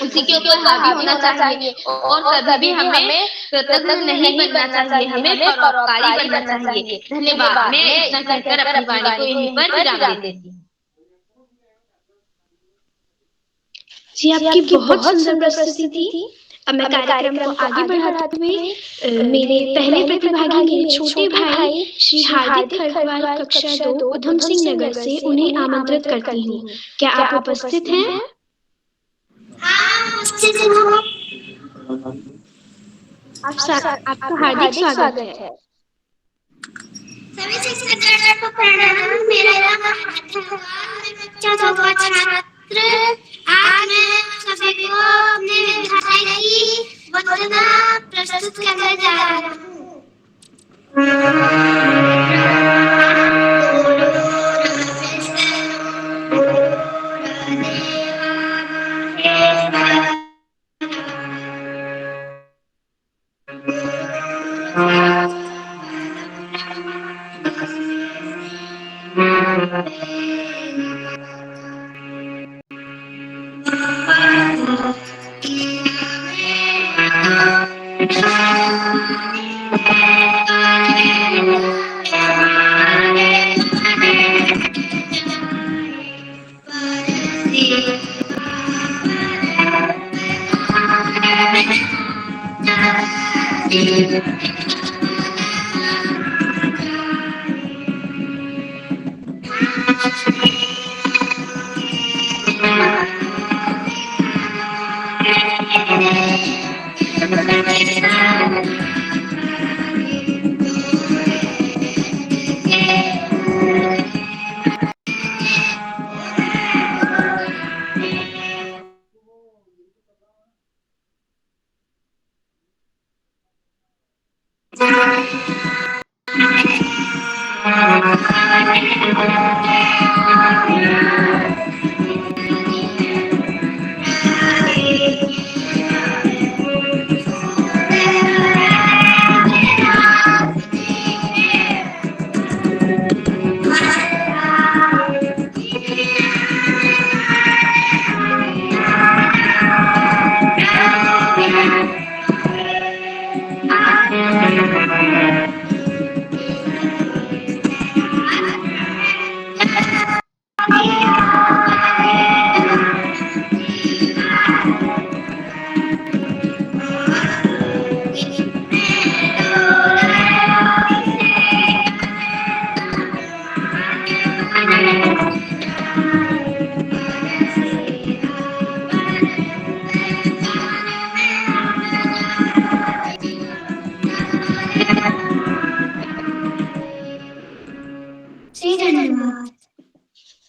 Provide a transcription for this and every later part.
उसी के ऊपर हावी होना चाहिए और कभी भी हमें कृतज्ञ नहीं बनना चाहिए, हमें परोपकारी बनना चाहिए। धन्यवाद। मैं इतना कहकर अपनी वाणी को यहीं पर विराम देती हूँ। जी, आपकी बहुत सुंदर प्रस्तुति थी। अब मैं कार्यक्रम को आगे बढ़ाते हुए मेरे पहले प्रतिभागी मेरे छोटे भाई श्री हार्दिक खरवाल कक्षा 2 उधम सिंह नगर से उन्हें आमंत्रित करती हूँ। क्या आप उपस्थित हैं? आपका हार्दिक स्वागत है। सभी शिक्षकों को प्रणाम। मेरा नाम मैं कक्षा 2 का छात्र। आज मैं सभी को अपने विद्यालय की वंदना प्रस्तुत करने जा रहा हूँ।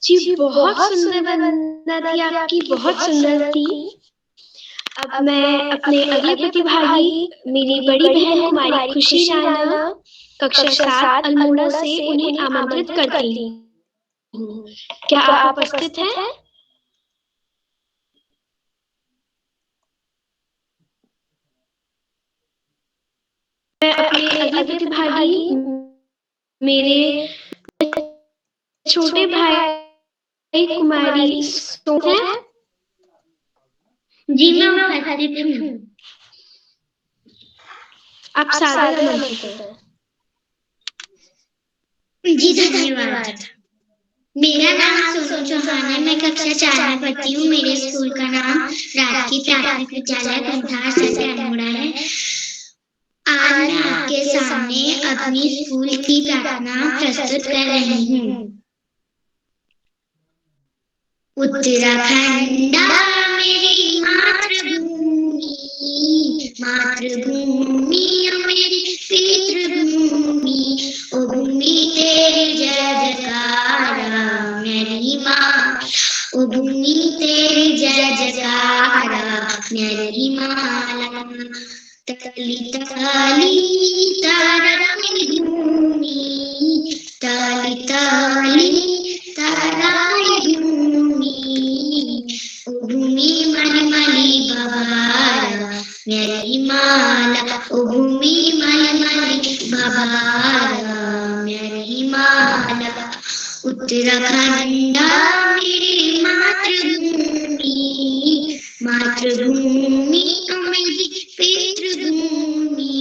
जी, बहुत सुंदर वंदना थी आपकी, बहुत सुंदर थी। अब मैं अपने अगले प्रतिभागी मेरी बड़ी बहन कुमारी खुशी राणा कक्षा 7 अल्मोड़ा से उन्हें आमंत्रित करती हूँ। क्या आप उपस्थित हैं? मैं अपने अगले प्रतिभागी मेरे छोटे भाई कुमारी सोनू हैं। जी, मैं उपस्थित हूँ। आप सादर आमंत्रित हैं। जी, धन्यवाद। मेरा नाम सोनू चौहान है। मैं कक्षा 4 में पढ़ती हूँ। मेरे स्कूल का नाम राजकीय प्राथमिक विद्यालय कुंठार से अल्मोड़ा है। आज मैं आपके सामने अपनी स्कूल की प्रार्थना प्रस्तुत कर रही हूँ। उत्तराखंड मेरी मातृभूमि, मातृभूमि मेरी पितृभूमि, ओ भूमि तेरी जय जयकारा मेरी माँ, ओ भूमि तेरी जय जयकारा मेरी माँ। तली तली तारा मेरी भूमि, तली तली तारा मेरी भूमि, ओ भूमि मलि मलि बहारा मेरी माला, ओ भूमि मलि मलि बहारा मेरी माला। उत्तराखंड मेरी मातृभूमि, मातृभूमि मातृभूमि मेरी पितृभूमि,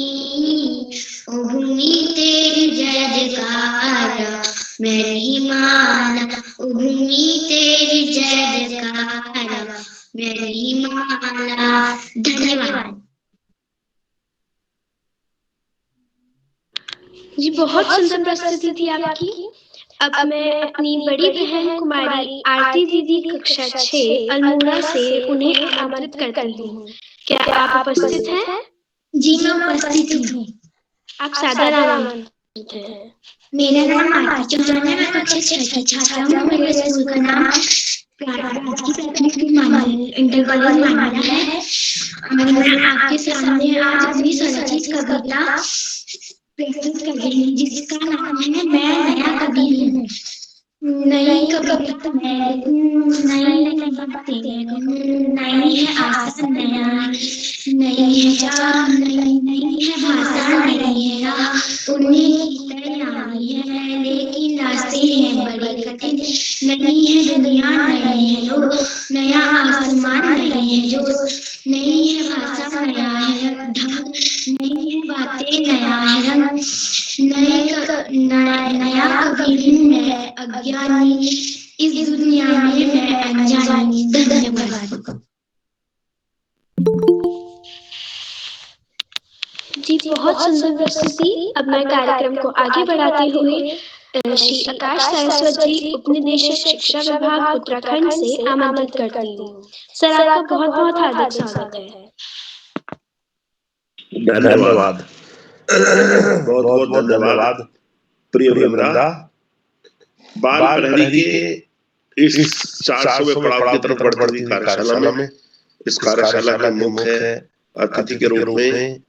ओ भूमि तेरी जय जयकार मेरी माला, ओ भूमि तेरी जय जयकार मेरी माला। धन्यवाद जी, बहुत सुंदर प्रस्तुति थी आपकी। अब मैं अपनी बड़ी बहन कुमारी आरती दीदी कक्षा 6 अल्मोड़ा से उन्हें आमंत्रित करती हूँ। क्या आप उपस्थित हैं? जी, मैं उपस्थित हूँ। आप सादर आमंत्रित हैं। मेरा नाम आरती चौहान है, मैं कक्षा 6 की छात्रा हूँ। मेरे स्कूल का नाम राजकीय प्राथमिक इंटर कॉलेज मांडा है। मैं आपके सामने आज अपनी स्वरचित कविता प्रस्तुत कर रही हूँ, जिसका नाम है मैं नया कवि हूँ। नई कविता मैं लिखूं, नई नई बातें मैं कहूं, नई है आशा नया, नई है चाह, नई है भाषा, नई है राह, उन्हीं की तैयारी है लेकिन रास्ते हैं बड़े कठिन। नई है दुनिया, नए हैं लोग, नया आसमान, नए हैं जोश, नई है भाषा, नया है ढंग, नई है बातें, नया है रंग, नया कवि हूँ मैं अज्ञानी, इस दुनिया में मैं अनजानी। धन्यवाद। जी, बहुत सुंदर प्रस्तुति। अब मैं कार्यक्रम को आगे बढ़ाते हुए श्री आकाश सरस्वत जी, उपनिदेशक शिक्षा विभाग उत्तराखंड से आमंत्रित करती हूँ। सर, आपका बहुत बहुत हार्दिक स्वागत है। धन्यवाद। बहुत बहुत धन्यवाद प्रिय वृंदा। बाल प्रहरी के इस 400वें पड़ाव की तरफ बढ़ती हुई कार्यशाला में, इस कार्यशाला के मुख्य अतिथि के रूप में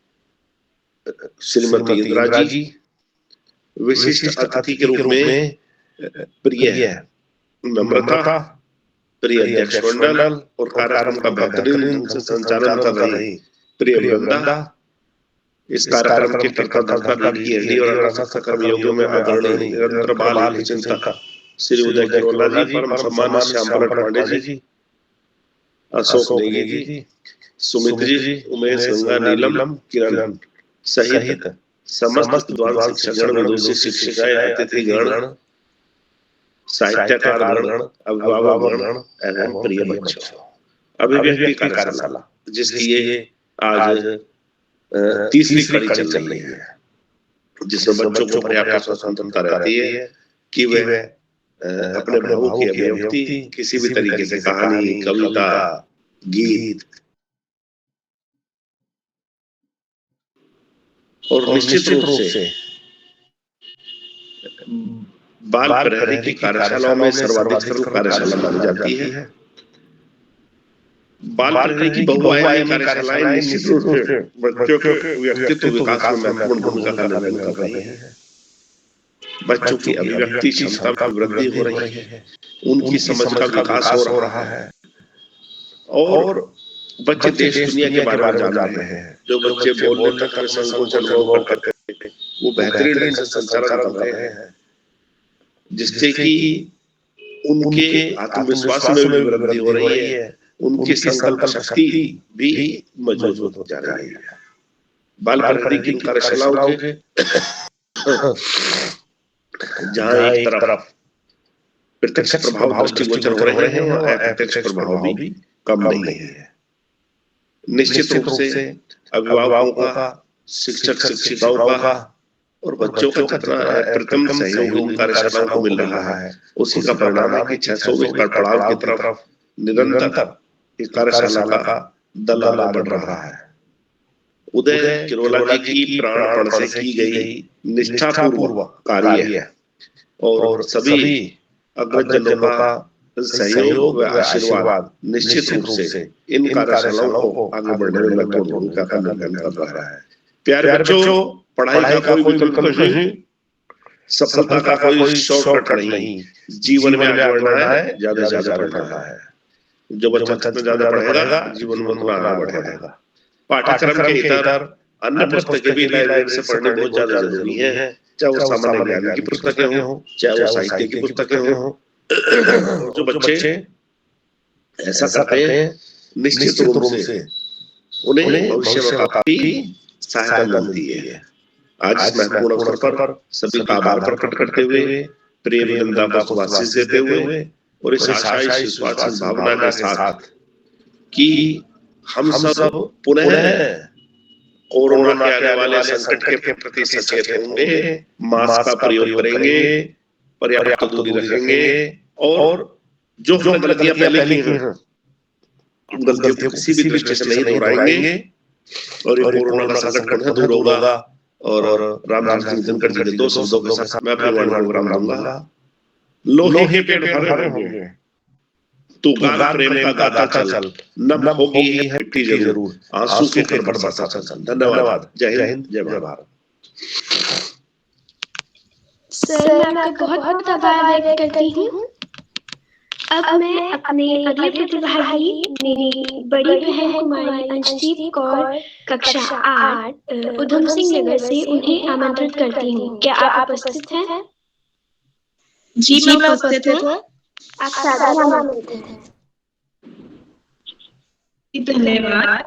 श्रीमती इंदिरा जी, विशिष्ट अतिथि के रूप में प्रिय नम्रता, प्रिय अध्यक्ष मंडल और कार्यक्रम का बेहतरीन ढंग से संचालन कर रही प्रिय वृंदा, इस कार्यक्रम के कर्ता रीढ़ की हड्डी और अनासक्त कर्मयोगियों में अग्रणी निरंतर बाल हित चिंतक श्री उदय किरोला जी, परम सम्मान्य श्याम पलट पांडे जी, अशोक नेगी जी, सुमित जी, उमेश गंगा नीलम किरण सहित समस्त विद्वान शिक्षकगण, विदुषी शिक्षिकाएं, अतिथिगण, साहित्यकार गण, अभिभावकगण एवं प्रिय बच्चों, अभिव्यक्ति कार्यशाला जिसकी ये आज तीसरी कड़ी चल रही है, जिसमें बच्चों को पर्याप्त स्वतंत्रता रहती है कि वे अपने भावों की अभिव्यक्ति किसी भी तरीके से कहानी, कविता, गीत और निश्चित रूप से बाल प्रहरी की कार्यशालाओं में सर्वाधिक सरल कार्यशाला मानी जाती है। बाल प्रहरी की बहुआयामी कार्यशालाएं निश्चित रूप से बच्चों के व्यक्तित्व विकास में महत्वपूर्ण भूमिका का निर्वहन कर रही है। बच्चों की अभिव्यक्ति क्षमता में वृद्धि हो रही है, उनकी समझ का विकास हो रहा है और बच्चे देश दुनिया के बारे में जान रहे हैं। जो बच्चे बोलने तक में संकोच अनुभव करते थे, वो बेहतरीन ढंग से संचालन कर रहे हैं, जिससे कि उनके आत्मविश्वास में भी वृद्धि हो रही है, उनकी संकल्प शक्ति भी मजबूत होती जा रही है। बाल प्रहरी की कार्यशालाओं के जहाँ एक तरफ प्रत्यक्ष प्रभाव दृष्टिगोचर हो रहे हैं और अप्रत्यक्ष प्रभाव भी कम नहीं है। निश्चित रूप से अभिभावकों का, शिक्षक शिक्षिकाओं का और बच्चों का जितना प्रथम सहयोग इन कार्यशालाओं को मिल रहा है, उसी का परिणाम है कि 600वें पड़ाव की तरफ निरंतर इस कार्यशाला का दल आगे बढ़ रहा है। उदय किरोला जी की प्राणपण से की गई निष्ठापूर्वक कार्य और सभी अग्रजनों का सहयोग व आशीर्वाद निश्चित रूप से इन कार्यशालाओं को आगे बढ़ने में महत्वपूर्ण भूमिका का निर्वहन कर रहा है। प्यारे बच्चों, पढ़ाई का कोई विकल्प नहीं, सफलता का कोई शॉर्टकट नहीं, जीवन में आगे बढ़ना है, ज्यादा से ज्यादा पढ़ना है। जो बच्चा जितना ज्यादा पढ़ेगा, जीवन में उतना आगे बढ़ेगा। पाठ्यक्रम के इतर अन्य पुस्तकें भी लाइब्रेरी से पढ़ना बहुत ज्यादा जरूरी है, चाहे वो सामान्य ज्ञान की पुस्तकें हों, चाहे वो साहित्य की पुस्तकें हों। जो बच्चे ऐसा करते हैं निश्चित रूप से उन्हें भविष्य में काफी सहायता मिलती है। आज इस महत्वपूर्ण अवसर पर सभी का आभार प्रकट करते हुए, प्रेम वृंदा को शुभाशीष देते हुए और इस आशा विश्वास भावना के साथ कि हम सब पुनः कोरोना के आने वाले संकट के प्रति सचेत होंगे, मास्क का प्रयोग करेंगे, पर्याप्त दूरी रखेंगे और जो गलतियां पहले की हैं उन गलतियों को किसी भी दृष्टि से नहीं दोहराएंगे और ये कोरोना का संकट पुनः दूर होगा। और रामदास दिनकर जी के 2 शब्दों के साथ मैं अपनी वाणी को विराम दूंगा। लोहे के पेड़ हरे होंगे, तू गान प्रेम का गाता चल, नम होगी है मिट्टी जरूर, आंसू के कर बरसाता चल। धन्यवाद। जय हिंद, जय भारत। सर, मैं आपका बहुत बहुत आभार व्यक्त करती हूँ। अब मैं अपने अगले प्रतिभागी मेरी बड़ी बहन कुमारी अंशदीप कौर कक्षा 8 उधम सिंह नगर से उन्हें आमंत्रित करती हूँ। क्या आप उपस्थित हैं? जी मैं उपस्थित हूँ। आप सादर आमंत्रित हैं। धन्यवाद।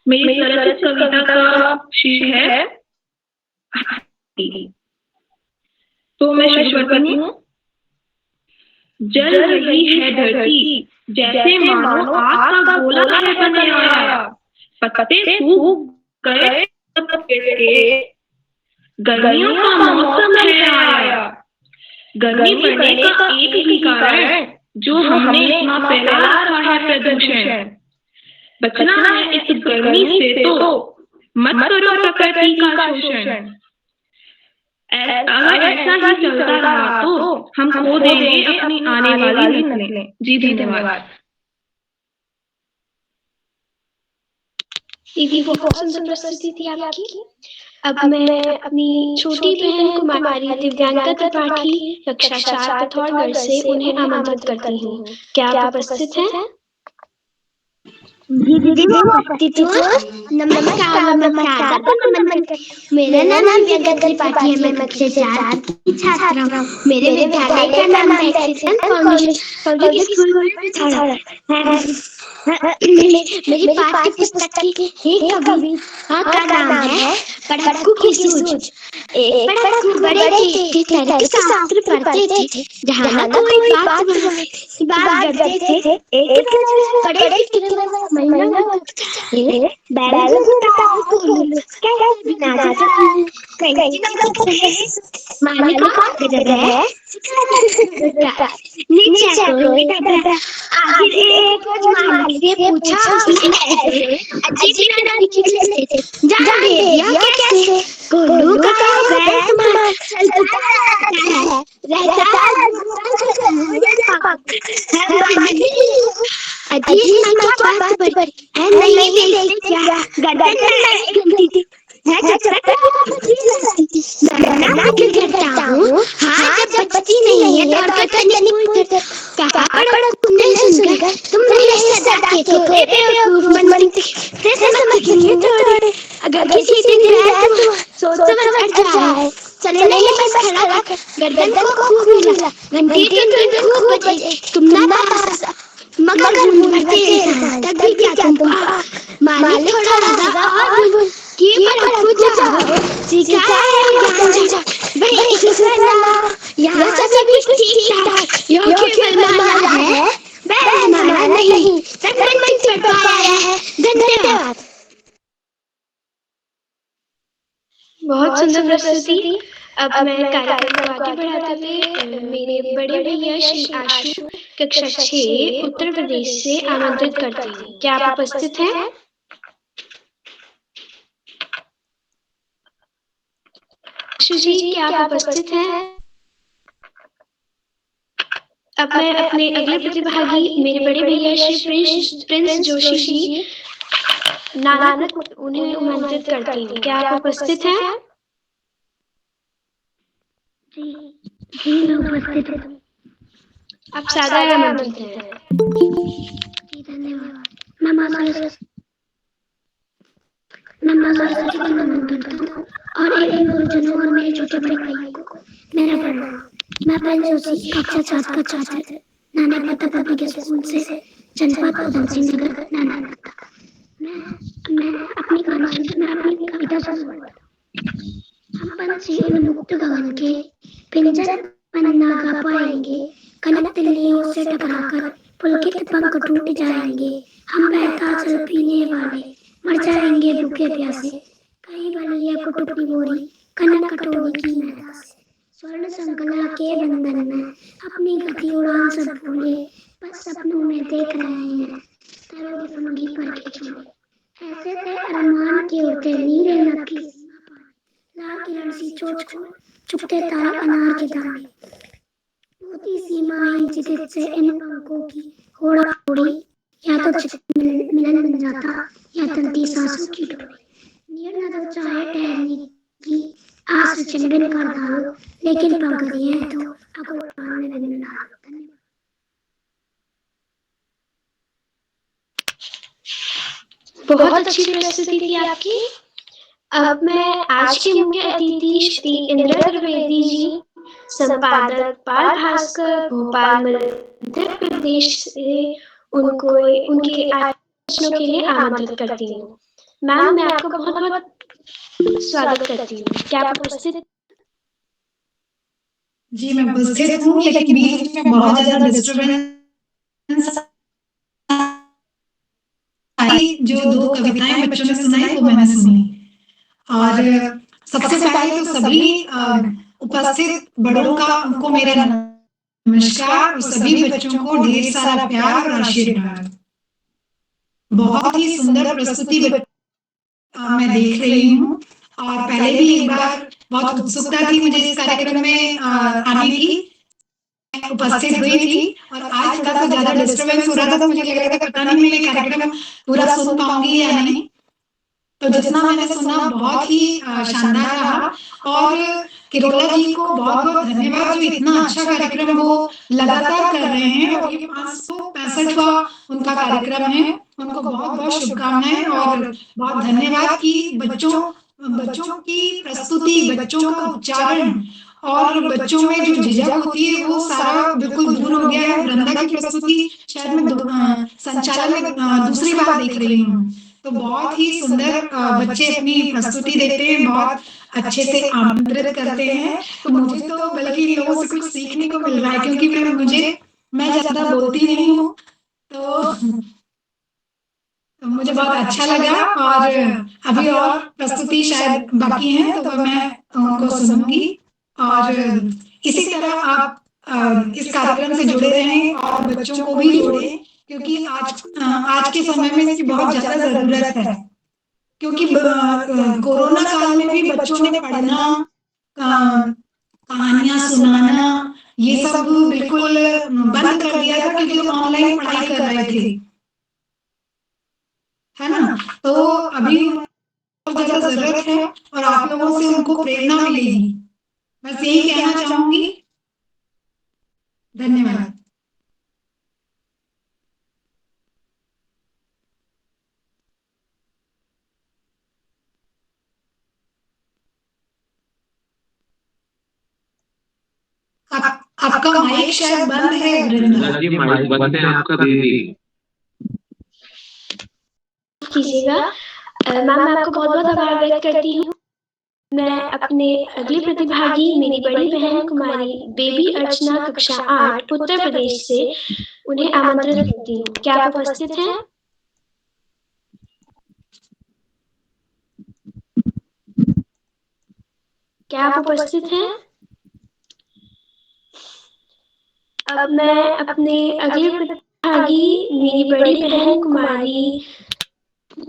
मेरी स्वरचित कविता का शीर्षक है तो मैं शुरू करती हूँ। जल रही है धरती जैसे मानो आग का गोला है बनाया, पत्ते सूख गए गर्मियों का मौसम है आया। गर्मी बढ़ने का एक ही कारण जो हमने इतना फैला रखा है प्रदूषण। बचना है इस गर्मी से तो मत करो प्रकृति का शोषण। अगर ऐसा ही चलता रहा तो हम खो देंगे अपनी आने वाली नस्लें। जी धन्यवाद। दीदी बहुत सुंदर प्रस्तुति थी आपकी। अब मैं अपनी छोटी बहन कुमारी दिव्यांका त्रिपाठी कक्षा 4 पिथौरागढ़ से उन्हें आमंत्रित करती हूँ। क्या आप उपस्थित हैं? जी दीदी मैं उपस्थित हूँ। नमस्कार। मेरा नाम दिव्यांका त्रिपाठी है। मैं कक्षा 4 की छात्रा हूँ। मेरे विद्यालय का नाम एक्सेशन पब्लिक स्कूल मेरी पाठ्य पुस्तक की कविता का नाम है पढ़क्कू की सूझ। एक पढ़क्कू बड़े थे शास्त्र पढ़ते थे, जहाँ कोई बात करते थे। एक बड़े महीना बैल मालिक है नीचे आखिर एक मालिक ने पूछा अजीब जान दे दिया कैसे कोल्हू का बैल अजीब क्या बात बड़ी है नहीं क्या गर्दन गलती थी हाँ जब बचती नहीं है दौड़कर तनिक पूछते काका पड़ा तुमने सुनकर तुम नहीं सदा के थोड़े बेवकूफ मनमनती से समझ लिए थोड़े अगर किसी दिन तुम सोच समझ जाए चले नहीं बस खड़ा गर्दन को खूब मिला घंटी तुम खूब बजे तुम ना पास मगर भूलते तब भी क्या तुम मालिक थोड़ा लगा और कि पढ़क्कू जाओ सिखाया है ज्ञान भाई सुना यहाँ सब कुछ ठीक ठाक योग्य माना है बैल माना नहीं तन मन से पाया है। धन्यवाद। बहुत सुंदर प्रस्तुति। अब मैं कार्यक्रम को आगे बढ़ाते हुए मेरे बड़े भैया श्री आशु कक्षा 6 उत्तर प्रदेश से आमंत्रित करती हूँ। क्या आप उपस्थित हैं? आशु जी, क्या आप उपस्थित हैं? अब मैं अपने अगले प्रतिभागी मेरे बड़े भैया श्री प्रिंस जोशी जी नानक उन्हें आमंत्रित करती हूँ। क्या आप उपस्थित हैं? जी मैं उपस्थित हूँ। आप सादर आमंत्रित हैं। जी धन्यवाद। मैं माँ सरस्वती को नमन करता हूँ और एवं गुरुजनों और मेरे छोटे बड़े भाइयों को मेरा प्रणाम। मैं प्रिंस जोशी कक्षा 7 का छात्र नानक मत्ता पब्लिक स्कूल से जनपद उधम सिंह नगर नानक मत्ता। मैं अपनी कविता शुरू करता हूँ। हम पंछी उन मुक्त गगन के पिंजर पन्ना गा पाएंगे, कनक तिल्लियों से टकराकर पुलकित पंख टूट जाएंगे। हम बहता जल पीने वाले मर जाएंगे भूखे प्यासे, कहीं बलिया को टुकड़ी बोरी कनक कटोरी की महका से। स्वर्ण संकला के बंधन में अपनी गति उड़ान सब भूले, बस सपनों में देख रहे हैं तरोगी फंगी पर के झूले। ऐसे थे अरमान के उड़ते नीले नभ की सीमा पर, लाल किरण सी चोंच को चुपते तारे अनार के दाने। मोती सी माही जिदित से इन पंखों की होड़ा उड़ी, या तो मिलन बन जाता या तंती सांसों की डोरी। नीर न तो चाहे ठहरने की आस चिन्ह कर डालो, लेकिन पंख दिए हैं तो अब उड़ान में बिन डालो। बहुत अच्छी प्रस्तुति थी आपकी। अब मैं आज के मुख्य अतिथि श्री इंदिरा त्रिवेदी जी, संपादक बाल भास्कर भोपाल मध्य प्रदेश से, उनको उनके आलोचनों के लिए आमंत्रित करती हूँ। मैम, मैं आपका बहुत बहुत स्वागत करती हूँ। क्या आप उपस्थित? जी मैं उपस्थित हूँ, लेकिन बीच में बहुत ज्यादा डिस्टर्बेंस आई। जो 2 कविताएं बच्चों ने सुनाई वो मैंने सुनी। और सबसे पहले तो सभी उपस्थित बड़ों का उनको मेरा नमस्कार और सभी बच्चों को ढेर सारा प्यार और आशीर्वाद। बहुत ही सुंदर प्रस्तुति मैं देख रही हूँ और पहले भी एक बार बहुत उत्सुकता थी मुझे इस कार्यक्रम में आने की, उपस्थित हुई थी। और आज थोड़ा सा ज्यादा डिस्टर्बेंस हो रहा था तो मुझे लग रहा था पता नहीं मैं ये कार्यक्रम पूरा सुन पाऊंगी या नहीं। तो जितना मैंने सुना बहुत ही शानदार रहा। और किरोला जी को बहुत बहुत धन्यवाद जो इतना अच्छा कार्यक्रम वो लगातार कर रहे हैं और ये 565वां उनका कार्यक्रम है। उनको बहुत बहुत शुभकामनाएं और बहुत धन्यवाद कि बच्चों की प्रस्तुति, बच्चों का उच्चारण और बच्चों में जो झिझक होती है वो सारा बिल्कुल दूर हो गया है। वृंदा की प्रस्तुति शायद मैं संचालन में दूसरी बार देख रही हूँ, तो बहुत ही सुंदर बच्चे अपनी प्रस्तुति देते हैं, बहुत अच्छे से आमंत्रित करते हैं। तो मुझे तो बल्कि इन लोगों से कुछ सीखने को मिल रहा है, क्योंकि मैं ज्यादा बोलती नहीं हूँ, तो मुझे बहुत अच्छा लगा। और अभी और प्रस्तुति शायद बाकी है तो वह मैं उनको सुनूंगी। और इसी तरह आप इस कार्यक्रम से जुड़े रहें और बच्चों को भी जोड़ें, क्योंकि आज के समय में इसकी बहुत ज्यादा जरूरत है। क्योंकि कोरोना काल में भी बच्चों ने पढ़ना, कहानियां सुनाना, ये सब बिल्कुल बंद कर दिया था क्योंकि ऑनलाइन पढ़ाई कर रहे थे, है ना। तो अभी बहुत ज्यादा जरूरत है और आप लोगों से उनको प्रेरणा मिलेगी। बस यही कहना चाहूंगी। धन्यवाद। आपका माइक शायद बंद है वृंदा जी, माइक बंद है आपका दीदी। कीजिएगा। मैम, मैं आपको बहुत बहुत आभार व्यक्त करती हूँ। मैं अपने अगले प्रतिभागी मेरी बड़ी बहन कुमारी बेबी अर्चना कक्षा 8 उत्तर प्रदेश से, उन्हें आमंत्रित करती हूँ। क्या आप उपस्थित हैं? क्या आप उपस्थित हैं? अब मैं अपने अगले प्रतिभागी मेरी बड़ी बहन कुमारी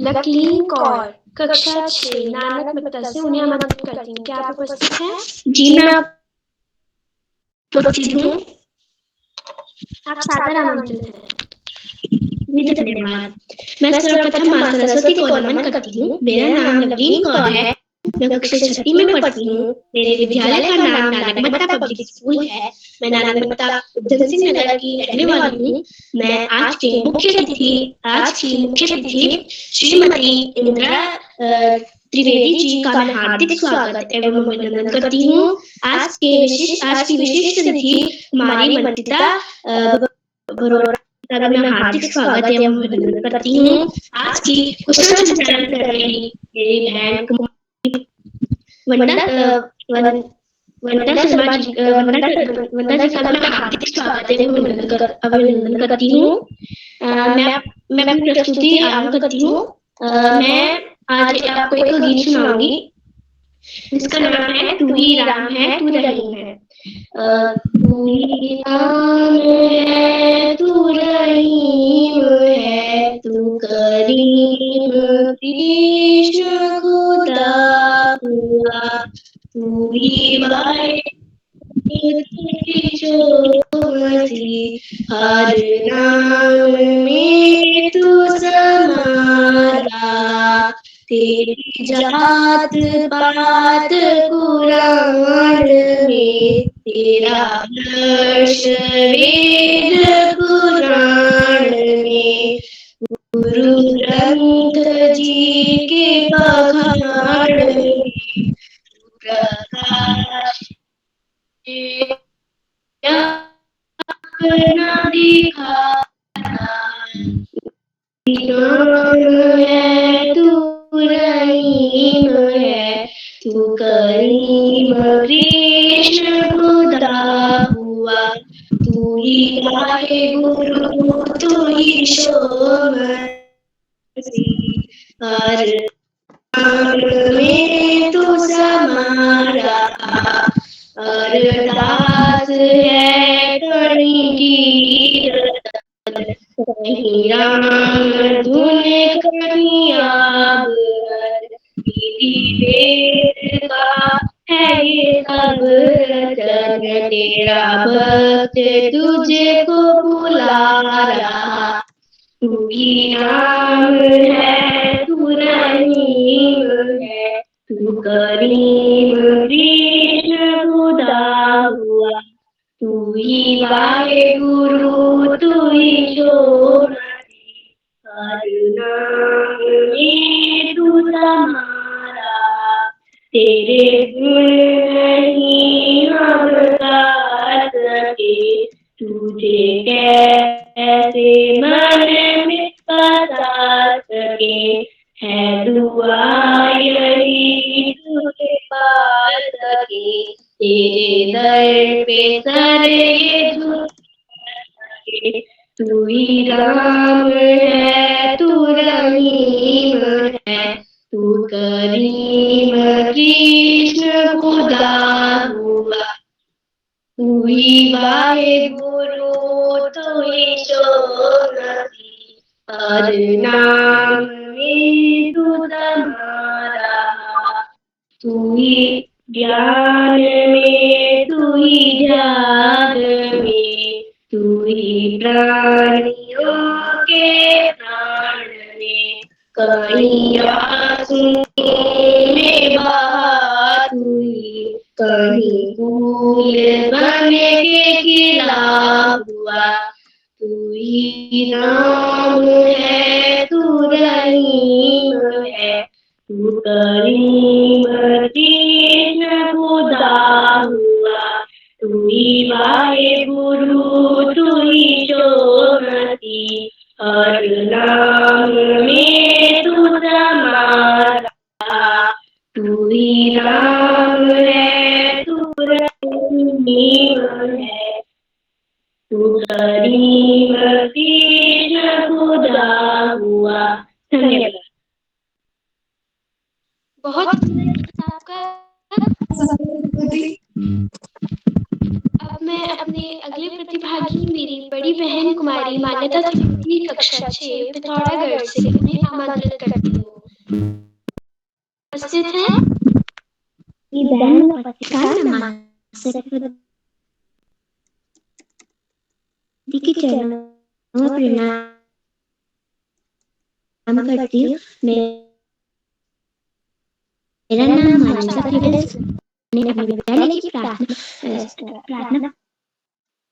लकलीन कौर कक्षा 6 नानक मत्ता से उन्हें आमंत्रित करती हूँ। क्या आप उपस्थित हैं? जी मैं उपस्थित हूँ। आप सादर आमंत्रित हैं। जी धन्यवाद। मैं सर्वप्रथम माँ सरस्वती को नमन करती हूँ। मेरा नाम लवलीन कौर है। मैं कक्षा 6 में पढ़ती हूँ। मेरे विद्यालय का नाम नानक मत्ता पब्लिक स्कूल है। मैं नानक मत्ता उधम सिंह नगर की रहने वाली हूँ। मैं आज की मुख्य अतिथि श्रीमती इंदिरा त्रिवेदी जी का मैं हार्दिक स्वागत एवं अभिनंदन करती हूँ। आज की विशिष्ट अतिथि हमारी मंडिता बरोरा का मैं हार्दिक स्वागत एवं अभिनंदन करती हूँ। आज की कुशल संचालन कर रही मेरी बहन वंदना शर्मा जी का मैं हार्दिक स्वागत एवं अभिनंदन करती हूँ। मैं अपनी प्रस्तुति आरंभ करती हूँ। मैं आज आपको एक गीत सुनाऊंगी जिसका नाम है तू ही राम है तू रहीम है। तू ही राम है तू रहीम है तू करीम कृष्ण खुदा हुआ तू ही हर नाम में तू समारा तेरी जात पात कुरान में तेरा वर्ष वेद पुराण में गुरु ग्रंथ जी के पखान में प्रकाश अपना दिखाता है तू रहीम है तू करीम कृष्ण खुदा हुआ तू ही वाहे गुरु तू ही शोमसी हर नाम में तू समारा अरदास है करनी की कहीं राम धुन कहीं आग वेद का है ये सब रचन तेरा भक्त तुझे को बुला रहा तू ही राम है तू रहीम है तू करीम कृष्ण खुदा हुआ तू ही वाहे गुरु तू ही शोमसी हर नाम में तू समारा तेरे गुण नहीं हम गा सके तुझे कैसे मन में बता सके है दुआ यही तुझे पा सके तेरे दर पे सर ये झुक सके तू ही राम है तू रहीम है तू करीम कृष्ण खुदा हुआ तू ही वाहे गुरु तू ही शोमसी हर नाम में तू समारा तू ही ज्ञान में तू ही ध्यान में तू ही प्राणियों के प्राण में कहीं आंसू में बहा तू ही कहीं फूल बन के खिला हुआ तू ही नाम है तू रहीम है तू करीम कृष्ण खुदा हुआ तू ही वाहे गुरु तू ही शोमसी हर नाम में तू समारा तू ही राम है तू रहीम है तू करीम कृष्ण खुदा हुआ। धन्यवाद। बहुत आपका अब मैं अपने अगले प्रतिभागी मेरी बड़ी बहन कुमारी मान्यता त्रिपाठी कक्षा 6 पिथौरागढ़ से उन्हें आमंत्रित करती हूँ। उपस्थित हैं? बहन नमस्कार, नमस्ते के चरणों में प्रणाम करती हूँ। मेरा नाम मानसा त्रिवेदी है। मैंने अपने विद्यालय की प्रार्थना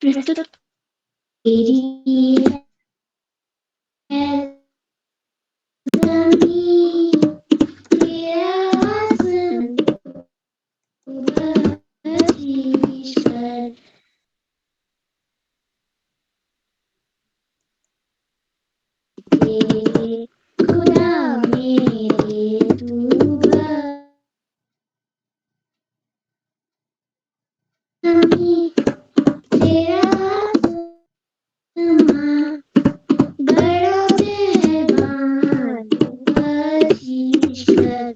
प्रस्तुत तेरी है ज़मीं, तेरा आसमान, ईश्वर, तेरे खुदा मेरे तू ज़मीं, तेरा आसमान, बड़ा मेहरबान ईश्वर।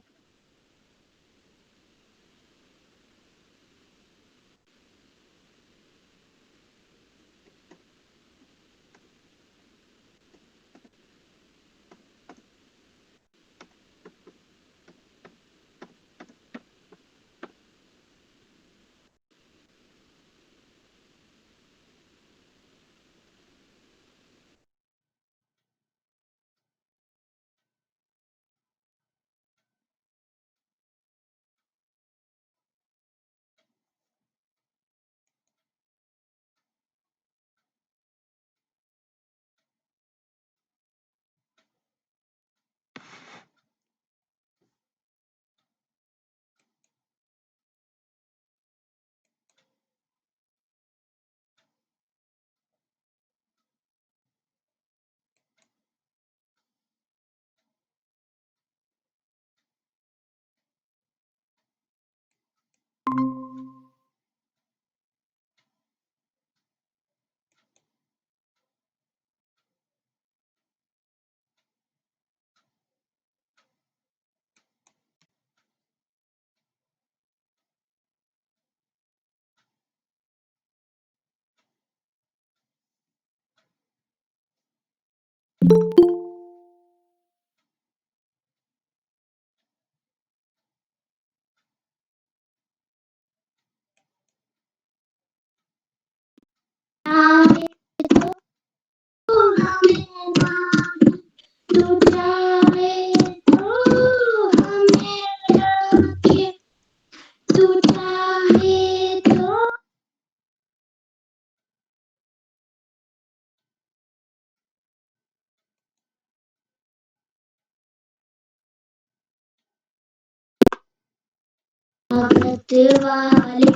आफत वाले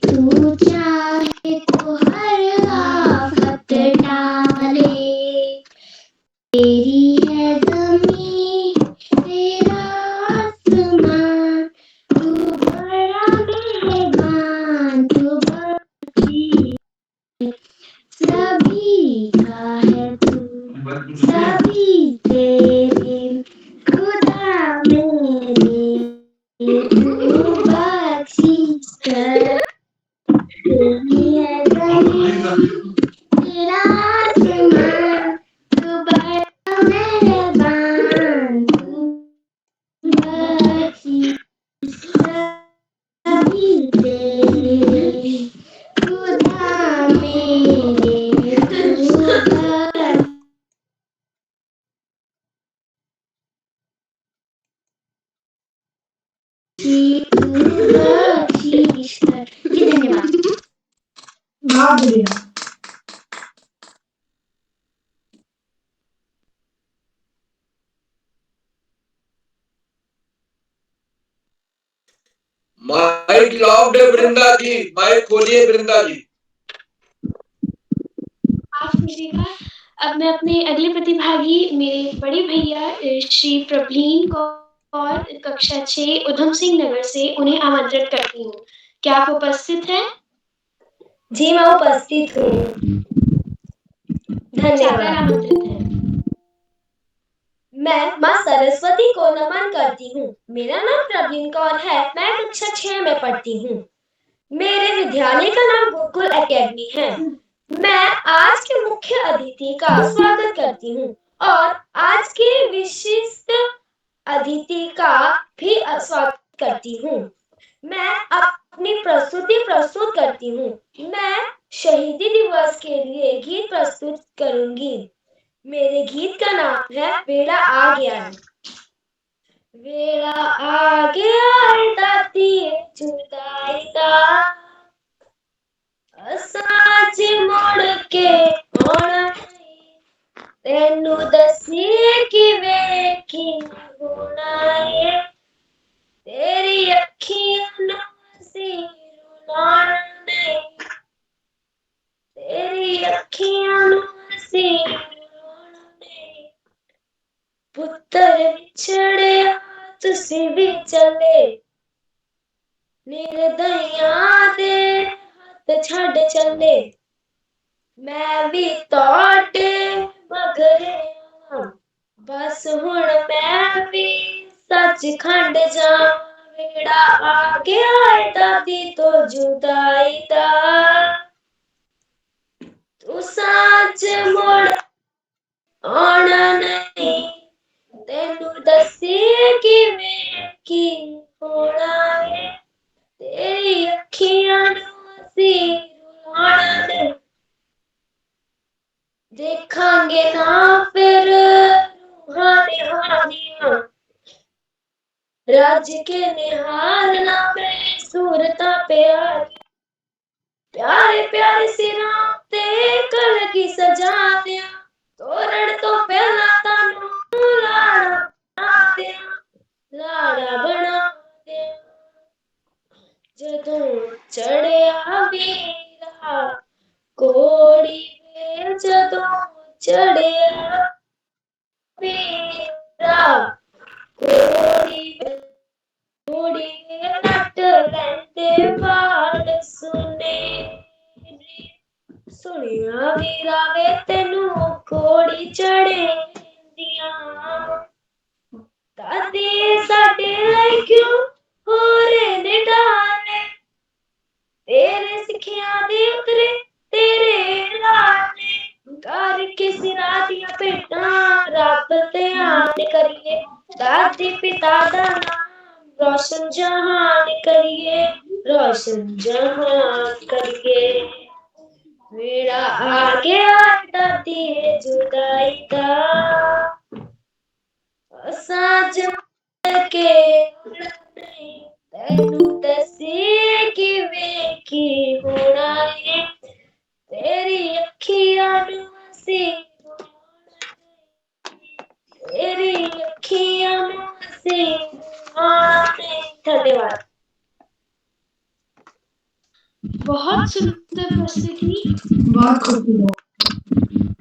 तू चाहे तो हर आफत टाले, तेरी है ज़मीं, तेरा आसमान, तू बड़ा मेहरबान, तू बख्शी सभी का है तू, सभी तेरे खुदा मेरे तू बख्शीश कर। तेरी है ज़मीं, तेरा आसमान, तू बड़ा मेहरबान, तू बख्शीश सभी तेरे खुदा मेरे तू बख्शीश कर। जी धन्यवाद। बहुत बढ़िया। माइक लाउड है वृंदा जी, माइक खोलिए वृंदा जी। माफ कीजिएगा। अब मैं अपने अगले प्रतिभागी मेरे बड़े भैया श्री प्रभलीन कौर कक्षा 6 उधम सिंह नगर से उन्हें आमंत्रित करती हूँ। क्या आप उपस्थित हैं? जी मैं उपस्थित हूँ। धन्यवाद। आमंत्रित हैं। मैं माँ सरस्वती को नमन करती हूँ। मेरा नाम प्रवीण कौर है। मैं कक्षा 6 में पढ़ती हूँ। मेरे विद्यालय का नाम गुरुकुल एकेडमी है। मैं आज के मुख्य अतिथि का स्वागत करती हूँ और आज के विशिष्ट अतिथि का भी स्वागत करती हूँ। मैं अपनी प्रस्तुति प्रस्तुत करती हूँ। मैं शहीदी दिवस के लिए गीत प्रस्तुत करूंगी। मेरे गीत का नाम है बेड़ा आ गया है। वेला आ गया है दाती जुदाई दा, असां च मुड़ के आउणा नहीं, तैनू दसीए किवें की होना है, तेरी अखियां नू असीं रुलाना नहीं, तेरी अखियां नू असीं रुलाना नहीं, पुत्तर विछड़िया तुसीं भी चले, निर्दयियां दे हत्थ छड्ड चले, मैं भी तोड़े मगरे आं, बस हुण मैं भी सचखंड जां, वेड़ा आ गया है दादी तो जुदाई दा, तुसां च मुड़ आउणा नहीं, तैनू दसीए किवें की होना है, तेरी अखियां नू असीं रुलाना नहीं, देखांगे ना फिर रूहां निहारियां, रज के निहारना में सूरतां प्यारी, प्यारे प्यारे सिरां ते कलगी सजा दियां, तोरण तो पहला तानू लाड़ा बना दियां, लाड़ा बना दियां, जदों चढ़िया वीरा कोड़ी वे, जदों चढ़िया वीरा कोड़ी वे, कोड़ी वे नट लैंदे वाल सुनेरी, सुनिया वीरा वे तैनू कोड़ी चढ़ेंदियां, दादी साडे लई क्यों हो रहे ने डाले, तेरे सिखिया दे उतरे तेरे लाले, करके सिरा दियां भेटां रब ध्यान करिए, दादी पिता दा नाम रोशन जहान करिए, रोशन जहान करिए, वेड़ा आ गया दादी जुदाई दा, असां च मुड़ के नहीं, तैनू दसीए किवें की होना है, तेरी अखियां नू असीं रुलाना नहीं, तेरी अखियां नू असीं रुलाना नहीं। धन्यवाद। बहुत सुंदर प्रस्तुति। बहुत खूबसूरत।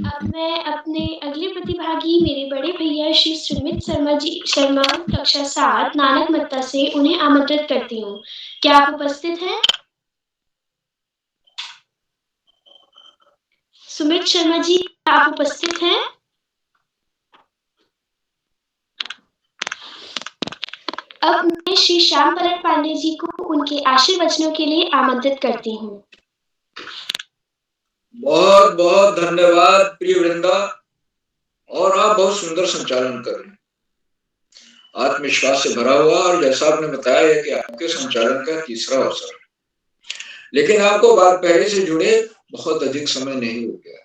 अब मैं अपने अगले प्रतिभागी मेरे बड़े भैया श्री सुमित शर्मा कक्षा 7 नानक मत्ता से उन्हें आमंत्रित करती हूँ। क्या आप उपस्थित हैं? सुमित शर्मा जी, आप उपस्थित हैं? अब मैं श्री श्याम पलट पांडे जी को उनके आशीर्वचनों के लिए आमंत्रित करती हूँ। बहुत बहुत धन्यवाद प्रिय वृंदा, और आप बहुत सुंदर संचालन कर रहे हैं, आत्मविश्वास से भरा हुआ, और जैसा आपने बताया है कि आपके संचालन का तीसरा अवसर है, लेकिन आपको बाल पहड़ी से जुड़े बहुत अधिक समय नहीं हो गया।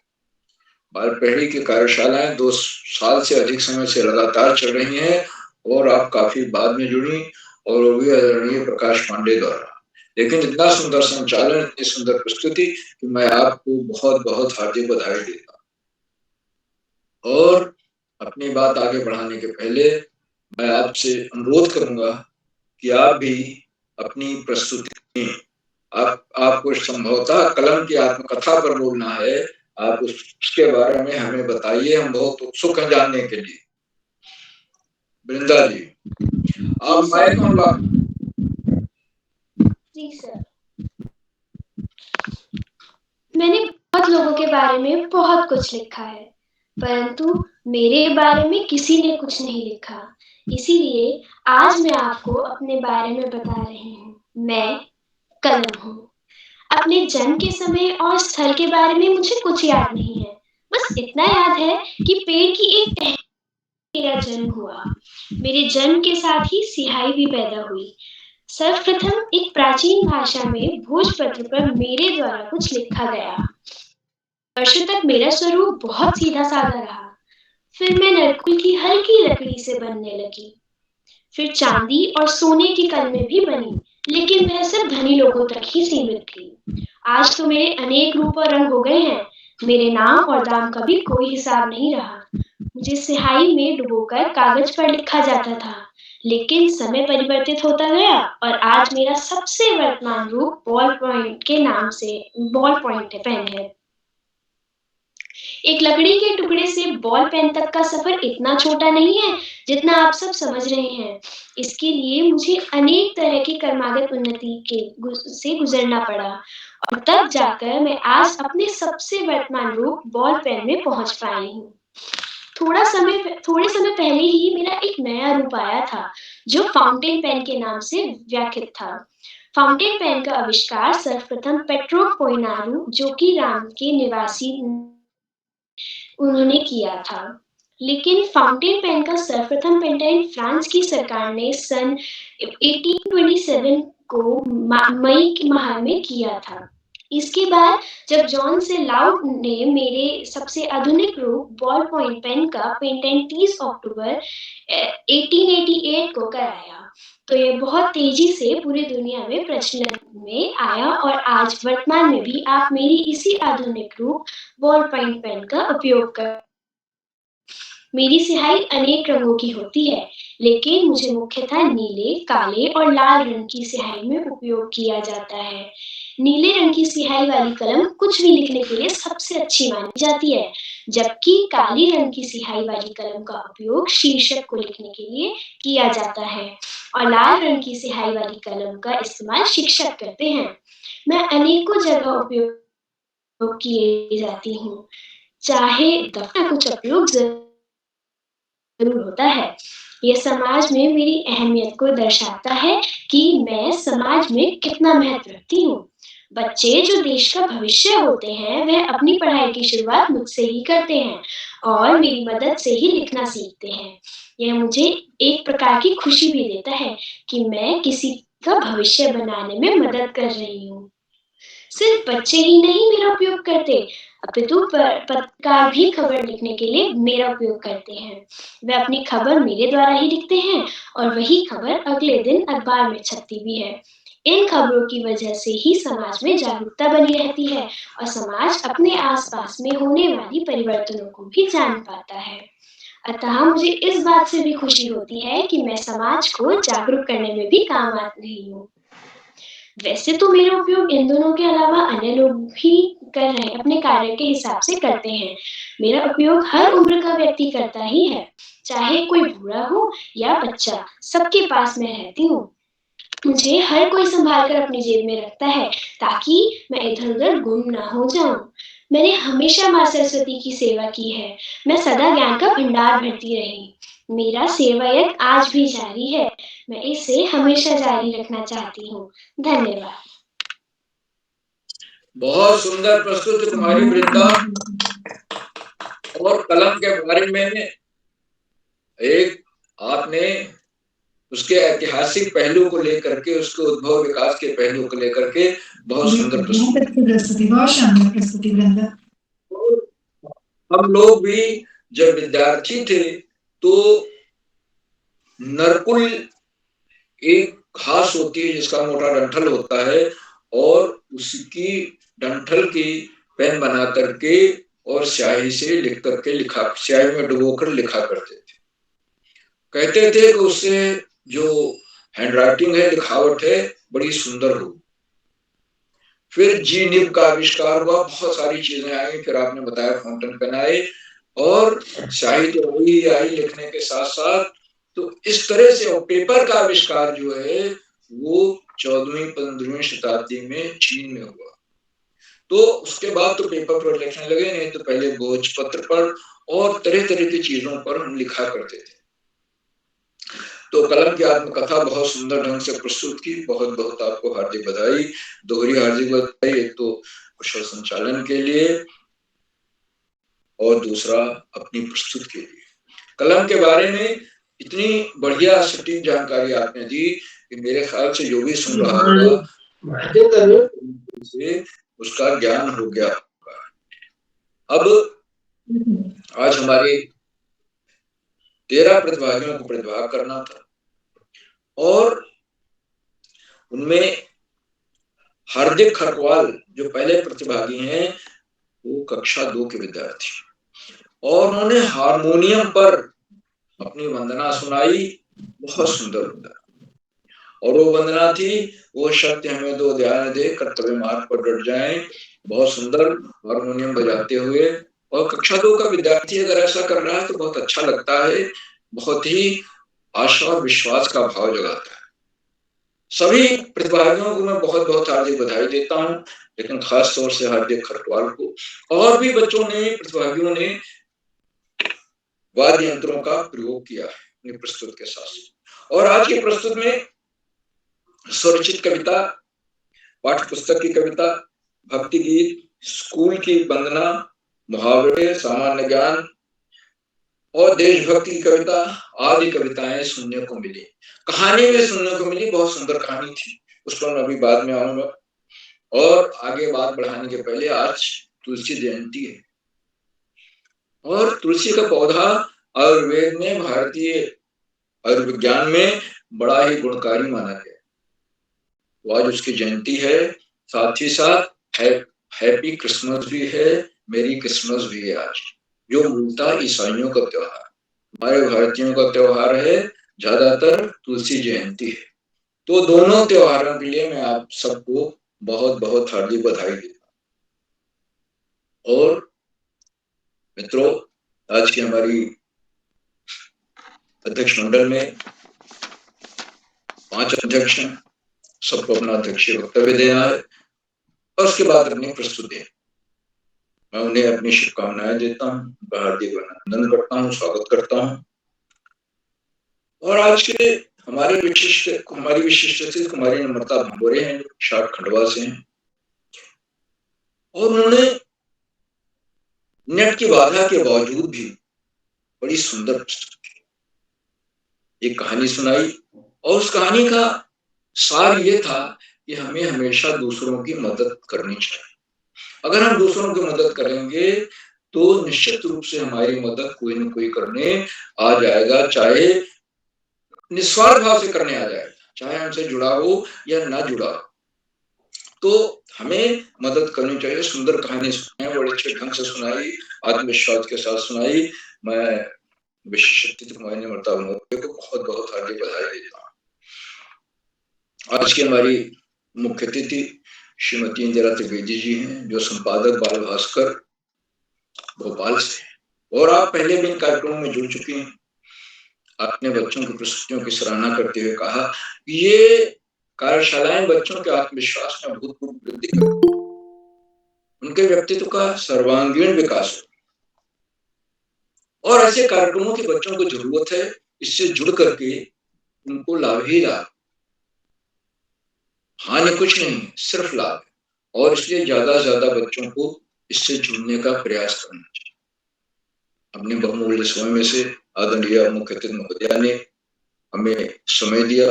बाल पहड़ी की कार्यशालाएं 2 साल से अधिक समय से लगातार चल रही हैं, और आप काफी बाद में जुड़ी, और वो भी आदरणीय प्रकाश पांडे द्वारा, लेकिन इतना सुंदर संचालन, इतनी सुंदर प्रस्तुति कि मैं आपको बहुत बहुत हार्दिक बधाई देता हूं। और अपनी बात आगे बढ़ाने के पहले मैं आपसे अनुरोध करूंगा कि आप भी अपनी प्रस्तुति में आपको संभवतः कलम की आत्मकथा पर बोलना है, आप उसके बारे में हमें बताइए, हम बहुत उत्सुक हैं जानने के लिए। वृंदा जी, आप माइक ऑन लॉक। जी सर। मैंने बहुत लोगों के बारे में बहुत कुछ लिखा है, परंतु मेरे बारे में किसी ने कुछ नहीं लिखा। इसीलिए आज मैं आपको अपने बारे में बता रही हूँ। मैं कलम हूँ। अपने जन्म के समय और स्थल के बारे में मुझे कुछ याद नहीं है। बस इतना याद है कि पेड़ की एक टहनी मेरा जन्म हुआ। मेरे जन्म के साथ ही सिहाई भी पैदा हुई। सर्वप्रथम एक प्राचीन भाषा में भोजपत्र पर मेरे द्वारा कुछ लिखा गया। वर्षों तक मेरा स्वरूप बहुत सीधा साधा रहा। फिर मैं नरकुल की हल्की लकड़ी से बनने लगी। फिर चांदी और सोने की कलमें भी बनी, लेकिन वह सिर्फ धनी लोगों तक ही सीमित थी। आज तो मेरे अनेक रूप और रंग हो गए हैं। मेरे नाम और दाम का भी कोई हिसाब नहीं रहा। मुझे स्याही में डुबोकर कागज पर लिखा जाता था, लेकिन समय परिवर्तित होता गया और आज मेरा सबसे वर्तमान रूप बॉल पॉइंट पेन है। एक लकड़ी के टुकड़े से बॉल पेन तक का सफर इतना छोटा नहीं है जितना आप सब समझ रहे हैं। इसके लिए मुझे अनेक तरह की कर्मागत उन्नति से गुजरना पड़ा और तब जाकर मैं आज अपने सबसे वर्तमान रूप बॉल पेन में पहुंच पाई हूँ। थोड़े समय पहले ही मेरा एक नया रूप आया था, जो फाउंटेन पेन के नाम से व्याख्यात था। फाउंटेन पेन का आविष्कार सर्वप्रथम पेट्रो पोइनारू, जो कि राम के निवासी उन्होंने किया था। लेकिन फाउंटेन पेन का सर्वप्रथम पेटेंट फ्रांस की सरकार ने सन 1827 को मई के माह में किया था। इसके बाद जब जॉन से लाउड ने मेरे सबसे आधुनिक रूप बॉल पॉइंट पेन का पेटेंट 30 अक्टूबर 1888 को कराया, तो यह बहुत तेजी से पूरी दुनिया में प्रचलन में आया और आज वर्तमान में भी आप मेरी इसी आधुनिक रूप बॉल पॉइंट पेन का उपयोग कर। मेरी स्याही अनेक रंगों की होती है, लेकिन मुझे मुख्यतः नीले, काले और लाल रंग की स्याही में उपयोग किया जाता है। नीले रंग की स्याही वाली कलम कुछ भी लिखने के लिए सबसे अच्छी मानी जाती है, जबकि काली रंग की स्याही वाली कलम का उपयोग शीर्षक को लिखने के लिए किया जाता है और लाल रंग की स्याही वाली कलम का इस्तेमाल शिक्षक करते हैं। मैं अनेकों जगह उपयोग किए जाती हूँ, चाहे दफ्तर कुछ उपयोग जरूर होता है। यह समाज में मेरी अहमियत को दर्शाता है कि मैं समाज में कितना महत्व रखती हूँ। बच्चे जो देश का भविष्य होते हैं, वह अपनी पढ़ाई की शुरुआत मुझसे ही करते हैं और मेरी मदद से ही लिखना सीखते हैं। यह मुझे एक प्रकार की खुशी भी देता है कि मैं किसी का भविष्य बनाने में मदद कर रही हूँ। सिर्फ बच्चे ही नहीं मेरा उपयोग करते, अपितु पत्रकार भी खबर लिखने के लिए मेरा उपयोग करते हैं। वे अपनी खबर मेरे द्वारा ही लिखते हैं और वही खबर अगले दिन अखबार में छपती भी है। इन खबरों की वजह से ही समाज में जागरूकता बनी रहती है और समाज अपने आसपास में होने वाली परिवर्तनों को भी जान पाता है। अतः मुझे इस बात से भी खुशी होती है कि मैं समाज को जागरूक करने में भी काम आ रही हूँ। वैसे तो मेरा उपयोग इन दोनों के अलावा अन्य लोग भी कर रहे हैं, अपने कार्य के हिसाब से करते हैं। मेरा उपयोग हर उम्र का व्यक्ति करता ही है, चाहे कोई बूढ़ा हो या बच्चा, सबके पास मैं रहती हूँ। मुझे हर कोई संभाल कर अपनी जेब में रखता है, ताकि मैं इधर-उधर गुम ना हो जाऊं। मैंने हमेशा माँ सरस्वती की सेवा की है। मैं सदा ज्ञान का भंडार भरती रही। मेरा सेवा यज्ञ आज भी जारी है। मैं इसे हमेशा जारी रखना चाहती हूँ। धन्यवाद। बहुत सुंदर प्रस्तुति तुम्हारी वृंदा। और कलम के बारे में एक आपने उसके ऐतिहासिक पहलू को लेकर के, उसके उद्भव विकास के पहलू को लेकर के बहुत सुंदर प्रस्तुति, बहुत शानदार प्रस्तुति वृंदा। हम लोग भी जब विद्यार्थी थे तो नरकुल एक घास होती है जिसका मोटा डंठल होता है और उसकी डंठल की पेन बना करके और स्याही से लिख करके स्याही में डुबोकर लिखा करते थे। कहते थे कि उससे जो हैंडराइटिंग है, लिखावट है, बड़ी सुंदर हो। फिर जी निब का आविष्कार हुआ, बहुत सारी चीजें आई, फिर आपने बताया फाउंटेन पेन आए और स्याही तो वही आई लिखने के साथ साथ। तो इस तरह से पेपर का आविष्कार जो है वो 14वीं-15वीं शताब्दी में चीन में हुआ। तो उसके बाद तो पेपर पर लिखने लगे, नहीं तो पहले भोजपत्र पर और तरह तरह की चीजों पर हम लिखा करते थे। तो कलम की आत्मकथा बहुत सुंदर ढंग से प्रस्तुत की। बहुत बहुत आपको हार्दिक बधाई, दोहरी हार्दिक बधाई। एक तो कुशल संचालन के लिए और दूसरा अपनी प्रस्तुत के लिए। कलम के बारे में इतनी बढ़िया सटीक जानकारी आपने दी कि मेरे ख्याल से जो भी सुन रहा होगा से उसका ज्ञान हो गया। अब आज हमारे 13 प्रतिभागियों को प्रतिभाग करना था और उनमें हार्दिक खरकवाल जो पहले प्रतिभागी हैं वो कक्षा 2 के विद्यार्थी और उन्होंने हारमोनियम पर अपनी वंदना सुनाई। बहुत सुंदर वंदना, और वो वंदना थी, वो शक्ति हमें दो ध्यान दे, कर्तव्य मार्ग पर डट जाएं। बहुत सुंदर हारमोनियम बजाते हुए, और कक्षा 2 का विद्यार्थी अगर ऐसा कर रहा है तो बहुत अच्छा लगता है, बहुत ही आशा और विश्वास का भाव जगाता है। सभी प्रतिभागियों को मैं बहुत बहुत हार्दिक बधाई देता हूँ, लेकिन खास तौर से हार्दिक खरकवाल को। और भी बच्चों ने, प्रतिभागियों ने वाद्य यंत्रों का प्रयोग किया है अपनी प्रस्तुत के साथ। और आज की प्रस्तुत में स्वरचित कविता, पाठ्य पुस्तक की कविता, भक्ति गीत, स्कूल की वंदना, मुहावरे, सामान्य ज्ञान और देशभक्ति की कविता आदि कविताएं सुनने को मिली। कहानी में सुनने को मिली, बहुत सुंदर कहानी थी, उस पर मैं अभी बाद में आऊंगा। और आगे बात बढ़ाने के पहले आज तुलसी जयंती है, और तुलसी का पौधा आयुर्वेद में, भारतीय आयुर्विज्ञान में बड़ा ही गुणकारी माना गया। तो आज उसकी जयंती है, साथ ही साथ हैप्पी क्रिसमस भी है, मेरी क्रिसमस भी है आज, जो मूलतः ईसाइयों का त्योहार, हमारे भारतीयों का त्योहार है ज्यादातर तुलसी जयंती है। तो दोनों त्योहारों के लिए मैं आप सबको बहुत बहुत हार्दिक बधाई देता हूँ। और मित्रों, आज की हमारी अध्यक्ष मंडल में 5 अध्यक्ष हैं, सबको अपना अध्यक्षीय वक्तव्य देना है और उसके बाद अपनी प्रस्तुति। मैं उन्हें अपनी शुभकामनाएं देता हूँ, उनका हार्दिक अभिनंदन करता हूँ, स्वागत करता हूँ। और आज के हमारी विशिष्ट अतिथि कुमारी नम्रता भंगोरे हैं, शाट खंडवा से हैं, और उन्होंने नेट की बाधा के बावजूद भी बड़ी सुंदर प्रस्तुत की, एक कहानी सुनाई, और उस कहानी का सार ये था कि हमें हमेशा दूसरों की मदद करनी चाहिए। अगर हम दूसरों की मदद करेंगे तो निश्चित रूप से हमारी मदद कोई न कोई करने आ जाएगा, चाहे निस्वार्थ भाव से करने आ जाएगा, चाहे हमसे जुड़ा हो या ना जुड़ा हो। तो हमें मदद करनी चाहिए। सुंदर कहानी सुनाई, बड़े अच्छे ढंग से सुनाई, आत्मविश्वास के साथ सुनाई। मैं विशिष्ट अतिथि कुमारी नम्रता भंगोरे को बहुत बहुत हार्दिक बधाई देता हूँ। आज की हमारी मुख्य अतिथि श्रीमती इंदिरा त्रिवेदी जी हैं, जो संपादक बाल भास्कर भोपाल से, और आप पहले भी इन कार्यक्रमों में जुड़ चुकी हैं। आपने बच्चों की प्रस्तुतियों की सराहना करते हुए कहा ये कार्यशालाएं बच्चों के आत्मविश्वास में अभूतपूर्व वृद्धि करती, उनके व्यक्तित्व का सर्वांगीण विकास हो, और ऐसे कार्यक्रमों की बच्चों को जरूरत है। इससे जुड़ करके उनको लाभ ही लाभ, हानि कुछ नहीं, सिर्फ लाभ, और इसलिए ज्यादा से ज्यादा बच्चों को इससे जुड़ने का प्रयास करना चाहिए। अपने बहुमूल्य समय में से आदरणीय मुख्य अतिथि महोदया ने हमें समय दिया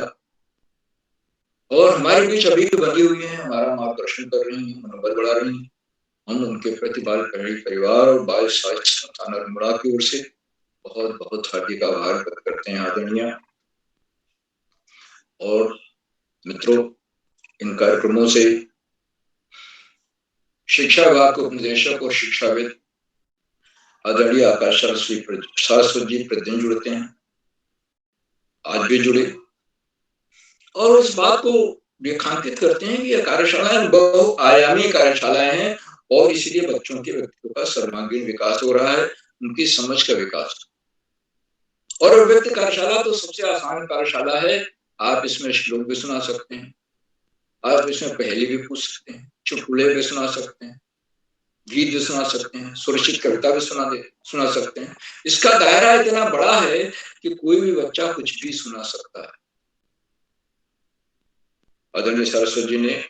और हमारे बीच अभी भी बनी हुई है, हमारा मार्गदर्शन कर रही है, मनोबल बढ़ा रही है। हम उनके प्रति बाल परिवार और बाल साहित्य संस्थान अल्मोड़ा की ओर से बहुत बहुत हार्दिक आभार व्यक्त करते हैं आदरणीय। और मित्रों, इन कार्यक्रमों से शिक्षा विभाग के उपनिदेशक और शिक्षाविद आदरणीय आकाश सरस्वती जी प्रतिदिन जुड़ते हैं, आज भी जुड़े, और उस बात को रेखांकित करते हैं कि यह कार्यशालाएं बहुआयामी कार्यशालाएं हैं, और इसलिए बच्चों के व्यक्तित्व का सर्वांगीण विकास हो रहा है, उनकी समझ का विकास। और व्यक्ति कार्यशाला तो सबसे आसान कार्यशाला है। आप इसमें श्लोक भी सुना सकते हैं, आप इसमें पहेली भी पूछ सकते हैं, चुटकुले भी सुना सकते हैं, गीत भी सुना सकते हैं, सुरक्षित कविता भी सुना सकते हैं। इसका दायरा इतना बड़ा है कि कोई भी बच्चा कुछ भी सुना सकता है। आदरणीय सरस्वती जी ने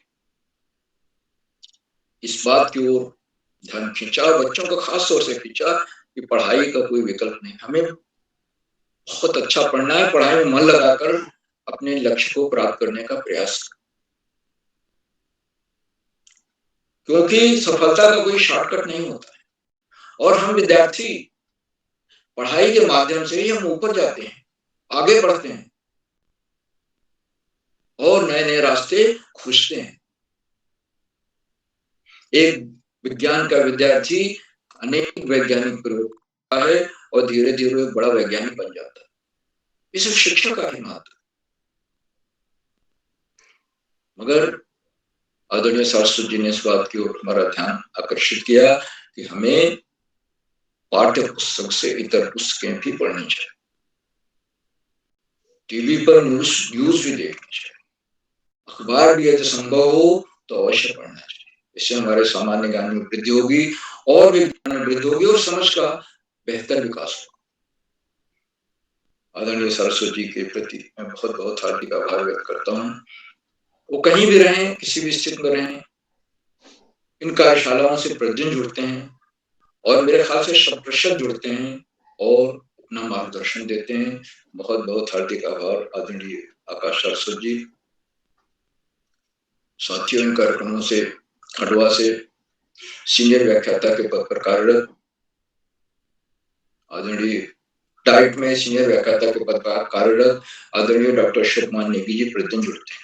इस बात की ओर ध्यान खींचा और बच्चों को खास तौर से खींचा कि पढ़ाई का कोई विकल्प नहीं, हमें बहुत अच्छा पढ़ना है, पढ़ाई में मन लगाकर अपने लक्ष्य को प्राप्त करने का प्रयास करें, क्योंकि सफलता का कोई शॉर्टकट नहीं होता है। और हम विद्यार्थी पढ़ाई के माध्यम से ही हम ऊपर जाते हैं, आगे बढ़ते हैं और नए नए रास्ते खोजते हैं। एक विज्ञान का विद्यार्थी अनेक वैज्ञानिक प्रयोग करता है और धीरे धीरे एक बड़ा वैज्ञानिक बन जाता है। इस शिक्षा का ही महत्व। मगर आदरणीय सरस्वती जी ने इस बात की ओर हमारा ध्यान आकर्षित किया कि हमें पाठ्य पुस्तक से इतर पुस्तकें भी पढ़नी चाहिए, टीवी पर न्यूज भी देखनी चाहिए, अखबार भी यदि संभव हो तो अवश्य पढ़ना चाहिए। इससे हमारे सामान्य ज्ञान में वृद्धि होगी और विज्ञान में वृद्धि होगी और समझ का बेहतर विकास होगा। आदरणीय सरस्वती जी के प्रति मैं बहुत बहुत हार्दिक आभार व्यक्त करता हूँ। वो कहीं भी रहें, किसी भी स्थिति में रहें, इन कार्यशालाओं से प्रतिदिन जुड़ते हैं और मेरे ख्याल से शत प्रतिशत जुड़ते हैं और अपना मार्गदर्शन देते हैं। बहुत बहुत हार्दिक आभार आदरणीय आकाश सरस्वती जी। साथियों, इन कार्यक्रमों से खंडवा से सीनियर व्याख्याता के पद पर कार्यरत आदरणीय डाइट में सीनियर व्याख्याता के पद पर कार्यरत आदरणीय डॉक्टर अशोक मान नेगी जी प्रतिदिन जुड़ते हैं,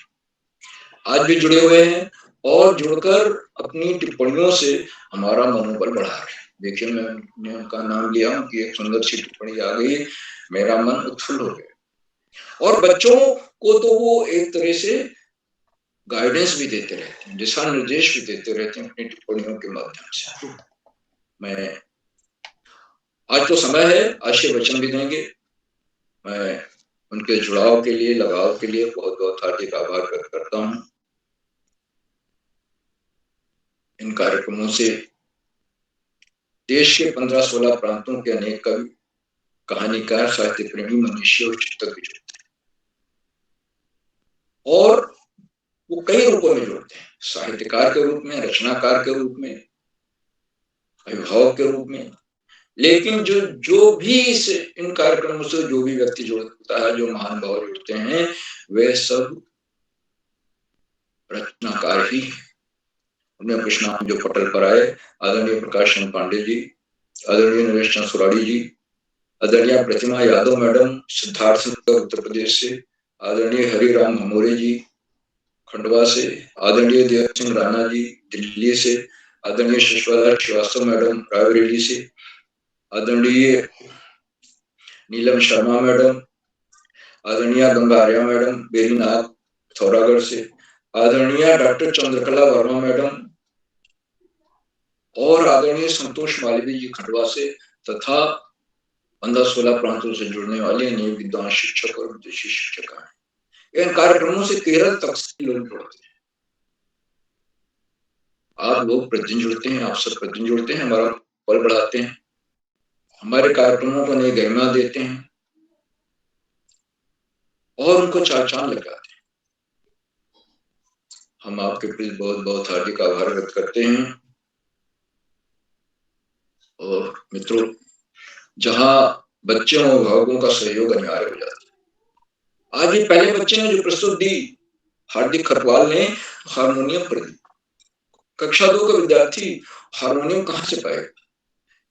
आज भी जुड़े हुए हैं और जुड़कर अपनी टिप्पणियों से हमारा मनोबल बढ़ा रहे हैं। देखिए, मैंने उनका नाम लिया, उनकी एक सुंदर सी टिप्पणी आ गई, मेरा मन उत्फुल्ल हो गया। और बच्चों को तो वो एक तरह से गाइडेंस भी देते रहते हैं, दिशा निर्देश भी देते रहते हैं अपनी टिप्पणियों के माध्यम से। मैं आज तो समय है, आशीर्वचन वचन भी देंगे। मैं उनके जुड़ाव के लिए, लगाव के लिए बहुत बहुत हार्दिक आभार व्यक्त करता हूँ। इन कार्यक्रमों से देश के 15-16 प्रांतों के अनेक कवि, कहानीकार, साहित्य प्रेमी, मनीषी और चिंतक भी जुड़ते हैं और वो कई रूपों में जुड़ते हैं, साहित्यकार के रूप में, रचनाकार के रूप में, अभिभावक के रूप में। लेकिन जो भी इन कार्यक्रमों से जो भी व्यक्ति जुड़ता है, जो महान भाव जुड़ते हैं, वे सब रचनाकार ही हैं। उन्हें कुछ नाम जो पटल पर आए, आदरणीय प्रकाश चंद्र पांडे जी, आदरणीय नरेश चंद्र सुराड़ी जी, आदरणीय प्रतिमा यादव मैडम सिद्धार्थ उत्तर प्रदेश से, आदरणीय हरिराम हमोरे जी खंडवा से, आदरणीय देव सिंह राणा जी दिल्ली से, आदरणीय शशिकला श्रीवास्तव मैडम रायबरेली से, आदरणीय नीलम शर्मा मैडम, आदरणीय गंगा आर्या मैडम बेरीनाथ पिथौरागढ़ से, आदरणीय डॉक्टर चंद्रकला वर्मा मैडम और आदरणीय संतोष मालवी जी खंडवा से, तथा 15-16 प्रांतों से जुड़ने वाले अनेक विद्वान शिक्षक और विदेशी शिक्षक हैं। इन कार्यक्रमों से केरल तक से लोग जुड़ते हैं। आप लोग प्रतिदिन जुड़ते हैं, आप सब प्रतिदिन जुड़ते हैं, हमारा बल बढ़ाते हैं, हमारे कार्यक्रमों को नई गरिमा देते हैं और उनको चार चांद लगाते हैं। हम आपके प्रति बहुत बहुत हार्दिक आभार व्यक्त करते हैं। और मित्रों, जहां बच्चों और अभिभावकों का सहयोग अनिवार्य हो जाता है। आज ये पहले बच्चे ने जो प्रस्तुत दी, हार्दिक खरवाल ने हारमोनियम पर दी। कक्षा 2 का विद्यार्थी हारमोनियम कहाँ से पाएगा?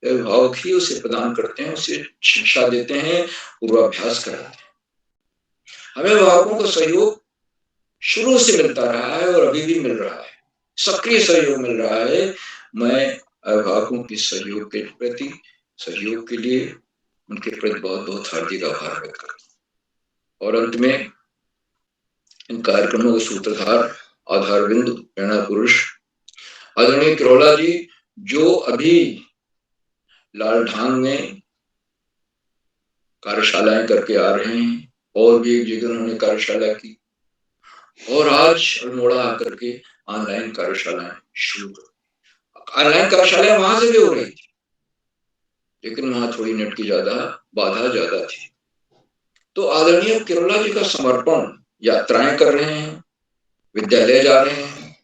अभिभावक ही उसे प्रदान करते हैं, उसे शिक्षा देते हैं, पूर्वाभ्यास कराते हैं। हमें अभिभावकों का सहयोग शुरू से मिलता रहा है और अभी भी मिल रहा है, सक्रिय सहयोग मिल रहा है। मैं अभिभावकों के सहयोग के लिए उनके प्रति बहुत बहुत हार्दिक आभार व्यक्त करता हूँ। और अंत में इन कार्यक्रमों के सूत्रधार, आधारबिंदु, प्रेरणा पुरुष आदरणीय किरोला जी, जो अभी लालढांग में कार्यशालाएं करके आ रहे हैं और भी एक जगह उन्होंने कार्यशाला की और आज अल्मोड़ा आकर के ऑनलाइन कार्यशालाएं शुरू कर। ऑनलाइन कार्यशाला वहां से भी हो रही थी, लेकिन वहां थोड़ी नेट की बाधा ज्यादा थी। तो आदरणीय केरला जी का समर्पण, यात्राएं कर रहे हैं, विद्यालय जा रहे हैं,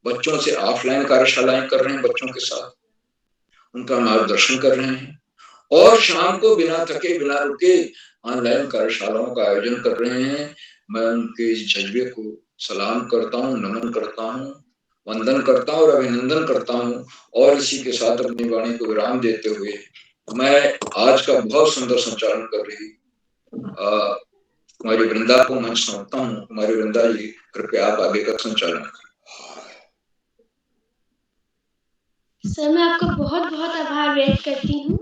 बच्चों से ऑफलाइन कार्यशालाएं कर रहे हैं, बच्चों के साथ उनका मार्गदर्शन कर रहे हैं, और शाम को बिना थके बिना रुके ऑनलाइन कार्यशालाओं का आयोजन कर रहे हैं। मैं उनके इस जज्बे को सलाम करता हूँ, नमन करता हूँ, वंदन करता हूँ और अभिनंदन करता हूँ। और इसी के साथ अपनी वाणी को विराम देते हुए मैं आज का बहुत सुंदर संचालन कर रही कुमारी वृंदा को मंच सौंपता हूँ। कुमारी वृंदा जी, कृपया आप आगे का संचालन करें। सर, मैं आपका बहुत बहुत आभार व्यक्त करती हूँ।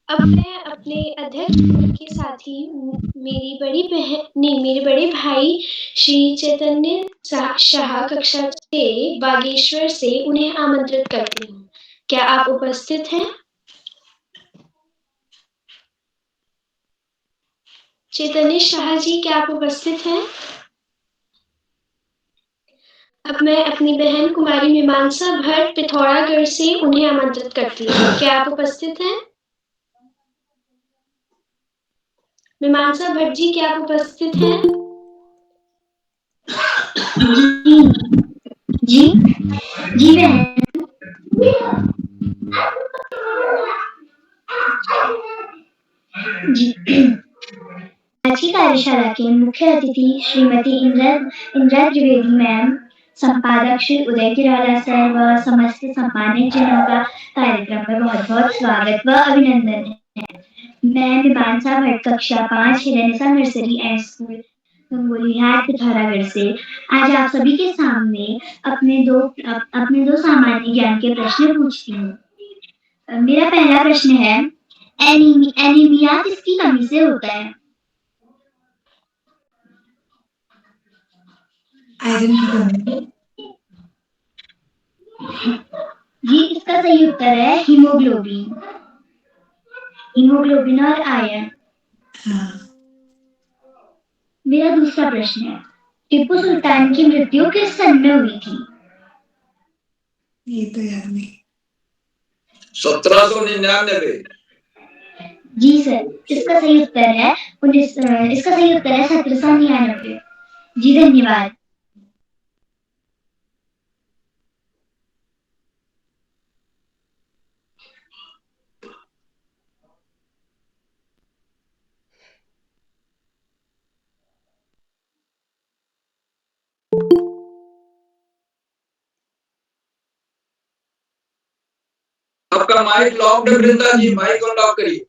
अब मैं अपने अध्यक्ष के साथ ही मेरे बड़े भाई श्री चैतन्य शाह कक्षा से बागेश्वर से उन्हें आमंत्रित करती हूँ। क्या आप उपस्थित हैं? चैतन्य शाह जी, क्या आप उपस्थित हैं? अब मैं अपनी बहन कुमारी मीमांसा भट्ट पिथौरागढ़ से उन्हें आमंत्रित करती हूँ। क्या आप उपस्थित हैं? मीमांसा भट्ट जी, क्या आप उपस्थित हैं? जी जी बहन। जी, आज की कार्यशाला के मुख्य अतिथि श्रीमती इंदिरा द्विवेदी मैम, संपादक श्री उदय किराला सर व समस्त सम्मानित जनों का कार्यक्रम में बहुत बहुत स्वागत व अभिनंदन है। मैं मीमांसा भट्ट कक्षा 5 Hiransa nursery and school Gangolihat Pithoragarh से आज आप सभी के सामने अपने दो सामान्य ज्ञान के प्रश्न पूछती हूँ। मेरा पहला प्रश्न है, एनीमिया किसकी कमी से होता है? आयरन की कमी। जी, इसका सही उत्तर है हीमोग्लोबिन और आयरन। मेरा दूसरा प्रश्न है, टीपू सुल्तान की मृत्यु किस सन में हुई थी? ये तो याद नहीं। 1799। जी सर, इसका सही उत्तर है 1799। जी धन्यवाद। आपका माइक लॉक्ड है वृंदा जी, माइक को लॉक करिए।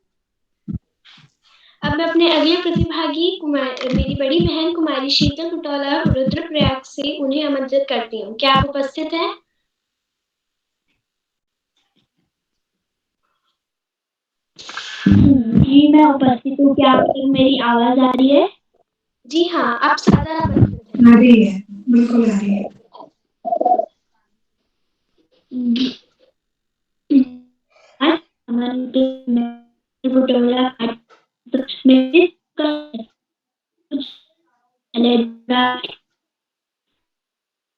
अब मैं अपने अगले प्रतिभागी मेरी बड़ी बहन कुमारी शीतल टुटौला रुद्रप्रयाग से उन्हें आमंत्रित करती हूँ। क्या आप उपस्थित हैं? जी मैं उपस्थित हूँ। क्या आपको मेरी आवाज आ रही है? जी हाँ, आप सादा आ रही है, बिल्कुल आ रही है।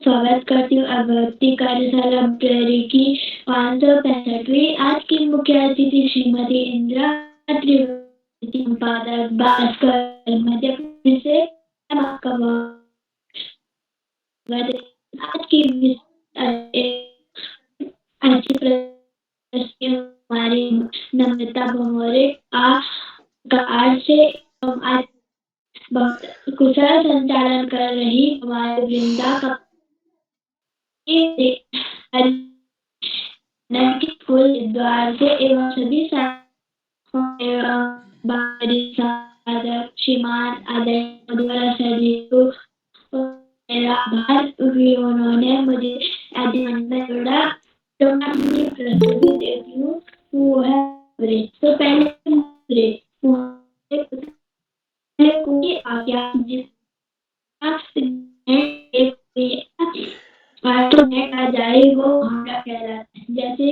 स्वागत करती हूँ अभक्ति कार्यशाला लाइब्रेरी की 565वीं। आज की मुख्य अतिथि श्रीमती इंदिरा त्रिवेदी, संपादक भास्कर मध्य प्रदेश से। आपका आज की अच्छी प्रस्तुति हमारी नम्रता भमोरे आज से आज कुशल संचालन कर रही हमारे वृंदा का स्कूल द्वार से एवं सभी श्रीमान आदरणीय सर जी को मेरा आभार कि उन्होंने मुझे अधिमंड में जोड़ा। तो मैं अपनी प्रस्तुति देती हूँ, वो है तो पहले कोई आज्ञा तो नेट आ जाए वो हमारा कहलाता है। जैसे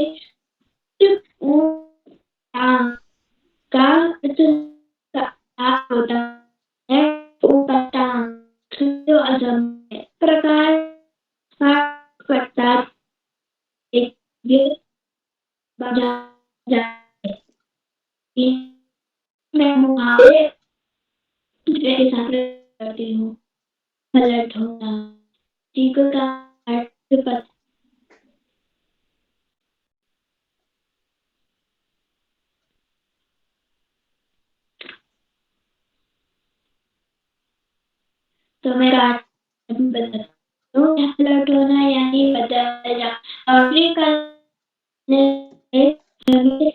का होता है प्रकार मैं मुहावरे के साथ करती हूँ। पलट होना, चीकू का पता तो मैं बताती हूँ। पलट होना यानी बदल जा, अपने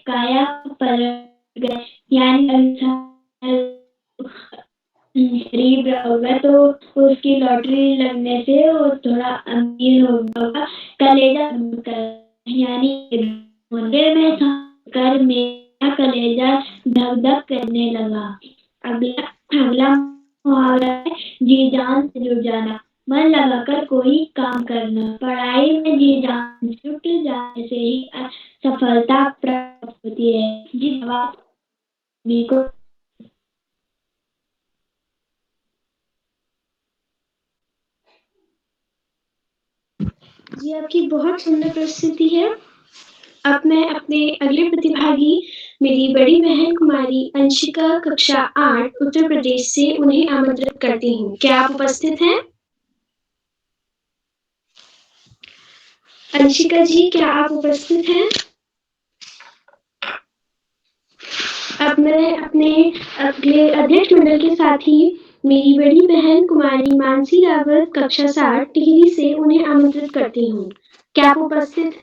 काया पलट गए, यानी गरीब होगा तो उसकी लॉटरी लगने से वो थोड़ा अमीर होगा। कलेजा यानी मुंडे में कर मेरा कलेजा धक धक करने लगा। अगला मुहावरा है जी जान से जुड़ जाना, मन लगाकर कोई काम करना। पढ़ाई में जी जान जुट जाने से ही सफलता प्राप्त होती है। जी जवाब को जी आपकी बहुत सुंदर प्रस्तुति है। अब मैं अपने अगले प्रतिभागी मेरी बड़ी बहन कुमारी अंशिका कक्षा 8 उत्तर प्रदेश से उन्हें आमंत्रित करती हूँ। क्या आप उपस्थित हैं? अंशिका जी, क्या आप उपस्थित हैं? अब मैं अपने अगले अध्यक्ष मंडल के साथ ही मेरी बड़ी बहन कुमारी मानसी रावत कक्षा 7 टिहरी से उन्हें आमंत्रित करती हूँ। क्या आप उपस्थित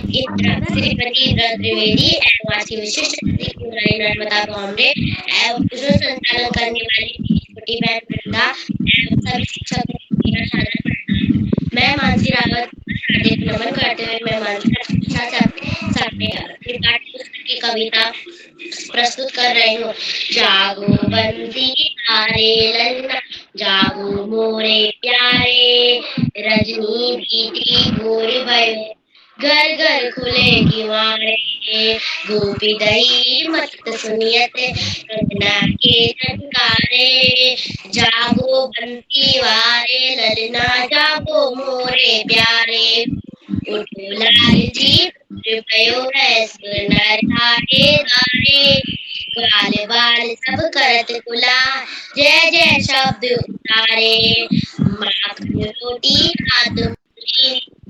श्रीमती इंद्रा त्रिवेदी एवं विशिष्ट अतिथि नर्मदा बॉम्बे एवं संचालन करने वाली छोटी बहन वृंदा एवं सभी शिक्षकों को मेरा सादर प्रणाम। मैं मानसी रावत हार्दिक नमन करते हुए मैं मानसी रावत सामने अपनी पाठ्य पुस्तक की कविता प्रस्तुत कर रही हूँ। जागो बंसी हारे ललना, जागो मोरे प्यारे, रजनी बीती भोर भयो, घर घर खुले किवाड़े, गोपी दही मत सुनियत रंजना के झनकारे। जागो बंसी वारे ललना, जागो मोरे प्यारे, उठो लाल जी भयो भैंस नर हारे धारे, ग्वाल बाल सब करत कुला, जय जय शब्द उतारे। माखन रोटी खाद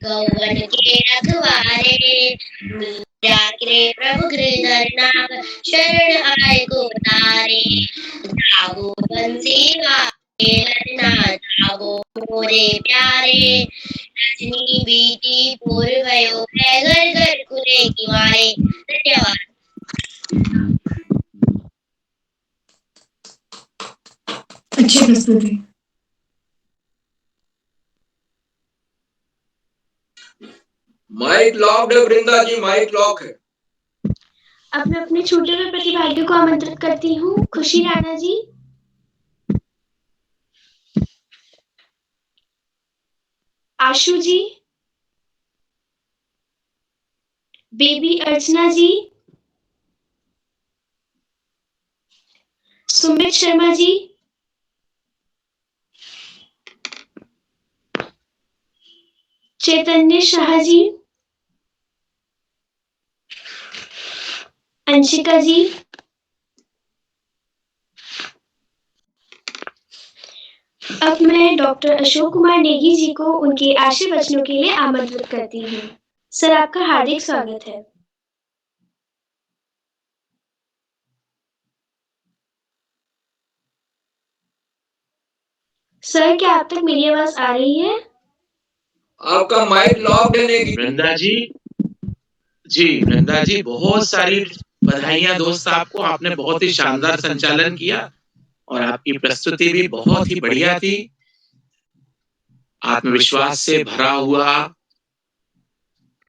गौवन के रखवारे, मीरा प्रभु गिरधर नाम, शरण आए को तारे। जागो बंसी वाले ललना, जागो मोरे प्यारे, रजनी बीती भोर भयो है, घर घर खुले किवाड़े। धन्यवाद। अच्छी प्रस्तुति। माइक लॉक्ड है वृंदा जी, माइक लॉक है। अब मैं अपने छोटे हुए प्रतिभागियों को आमंत्रित करती हूँ। खुशी राणा जी, आशु जी, बेबी अर्चना जी, सुमित शर्मा जी, चैतन्य शाह जी, अंशिका जी, अब मैं डॉक्टर अशोक कुमार नेगी जी को उनके आशीर्वचनों के लिए आमंत्रित करती हूँ। सर, आपका हार्दिक स्वागत है। सर, क्या आप तक मेरी आवाज आ रही है? आपका माइक लॉक्ड है नेगी। वृंदा जी बहुत सारी बधाइयां दोस्त आपको, आपने बहुत ही शानदार संचालन किया और आपकी प्रस्तुति भी बहुत ही बढ़िया थी। आत्मविश्वास से भरा हुआ